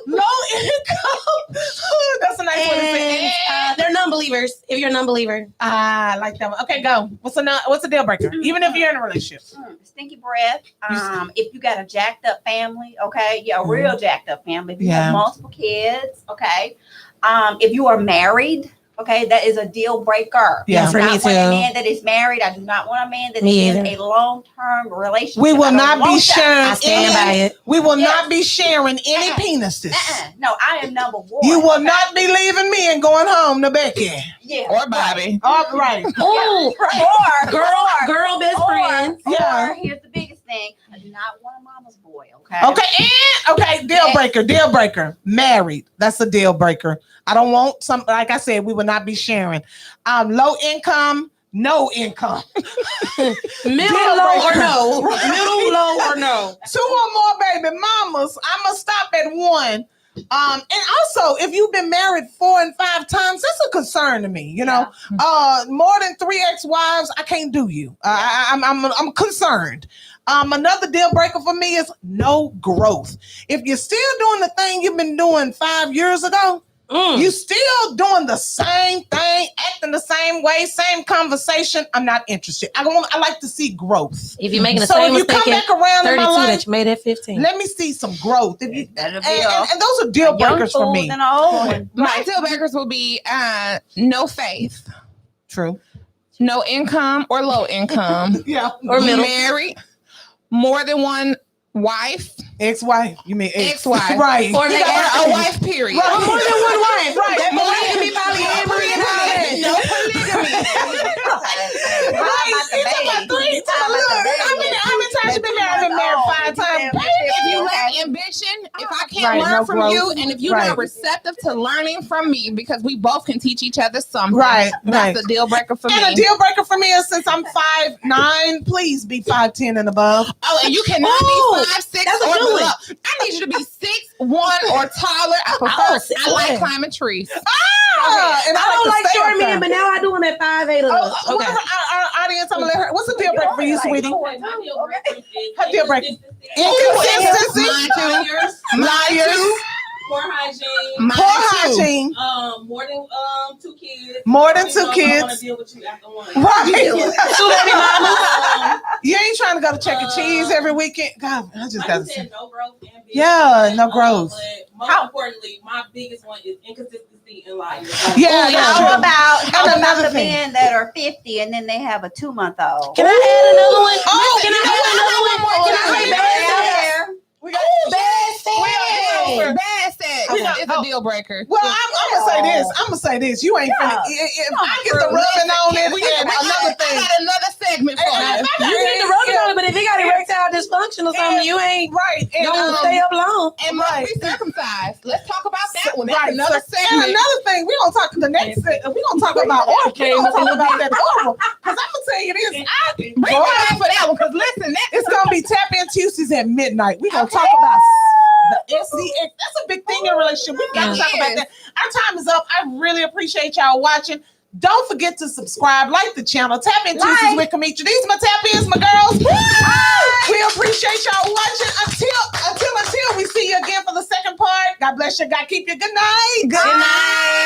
Low income. That's a nice one to say. and they're non-believers. If you're a non-believer, I like that one. Okay, go. What's a deal breaker? Even if you're in a relationship. Stinky breath. If you got a jacked up family, okay, yeah, a real jacked up family. If you Yeah. have multiple kids, okay. If you are married, okay, that is a deal breaker. Yeah. I do For me not want a too. man that is married. I do not want a man that Me is in either. a long term relationship. We I will don't not be want that. sharing I stand by it. We will Yes. not be sharing any Uh-uh. penises. No, I am number one. You will okay? not be leaving me and going home to Becky. Yeah. Or Bobby. All right. Oh, Or girl best friend. Yeah. Or here's the biggest thing: I do not want a mama's boy. Okay. Okay, deal breaker. Married. That's a deal breaker. I don't want some, like I said, we will not be sharing. Low income, no income. Middle, Deal low, or breaker. no. Middle, low, or no. 2 or more baby mamas. I'ma stop at 1. And also, if you've been married 4 and 5 times, that's a concern to me. You know, more than 3 ex-wives, I can't do you. I'm concerned. Another deal breaker for me is no growth. If you're still doing the thing you've been doing 5 years ago, you still doing the same thing, acting the same way, same conversation. I'm not interested. I like to see growth. If you're making the So same if you come mistake back at around in my 32 life, that you made at 15. let me see some growth. If you, That'll and, be and those are deal young breakers for fool me. and an old one. My deal breakers will be no faith, True. no income or low income, Yeah. Or middle. married, more than one wife, Ex-wife. You mean Ex-wife. Right. Or or they a wife, period. Right. More than one wife. Right. That polygamy, polyamory, and all that. No polygamy. Right. You talking about 3 times. How many times you been married? I've been married 5 times. If you lack ambition, if I can't Right, learn no from growth. you, and if you're Right. not receptive to learning from me, because we both can teach each other something, Right, that's right. a deal breaker for And a me. deal breaker for me is since I'm 5'9", please be 5'10" and above. Oh, and you cannot Ooh, be 5'6" that's a or good below. one. I need you to be 6'1" or taller. I prefer. I like climbing trees. And I don't like stay short up men, there. but now I do them at 5'8". Oh, Okay. our audience, I'm gonna let her. What's a deal breaker for you, sweetie? Her deal breaker. Inconsistency. Inconsistency. Mine too. Liars. Poor hygiene. Mine Poor too. hygiene. More than 2 kids. More than You 2 know, I kids. want to deal with you after one. Right. Two baby mamas. You ain't trying to go to Chuck E. Cheese every weekend. God, I just Like gotta you say. said, no growth and business. Yeah, no growth. But most importantly, my biggest one is inconsistency in life. Like, Yeah, How that's true. about And another the thing. men that are 50 and then they have a 2-month-old? Can I add another one? Oh, Can you I know add what? another one? Can I say bad sex? We got Bad sex. Bad sex. We got- It's a deal breaker. Well, I'm gonna say this. I'm gonna say this. You ain't finna, if I get the rubbing on it, and another thing. I got another segment for you. You get the rubbing on it, but if you got erectile dysfunction or something, you ain't Right. And, gonna stay up long. And must be circumcised. Let's talk about that one. That's Right. another And segment. another thing, we gonna talk the next. We gonna talk about oral. We gonna talk about that oral. Because I'm gonna tell you this. Bring me back for that one, because listen, It's gonna be Tap In Tuesdays at midnight. We gonna talk about the SCX. That's a big thing in a relationship. We gotta talk about that. Our time is up. I really appreciate y'all watching. Don't forget to subscribe, like the channel. Tap In Tuesdays with Kamitra. These my tap ins, my girls. We appreciate y'all watching. Until we see you again for the second part. God bless you. God keep you. Good night. Good night.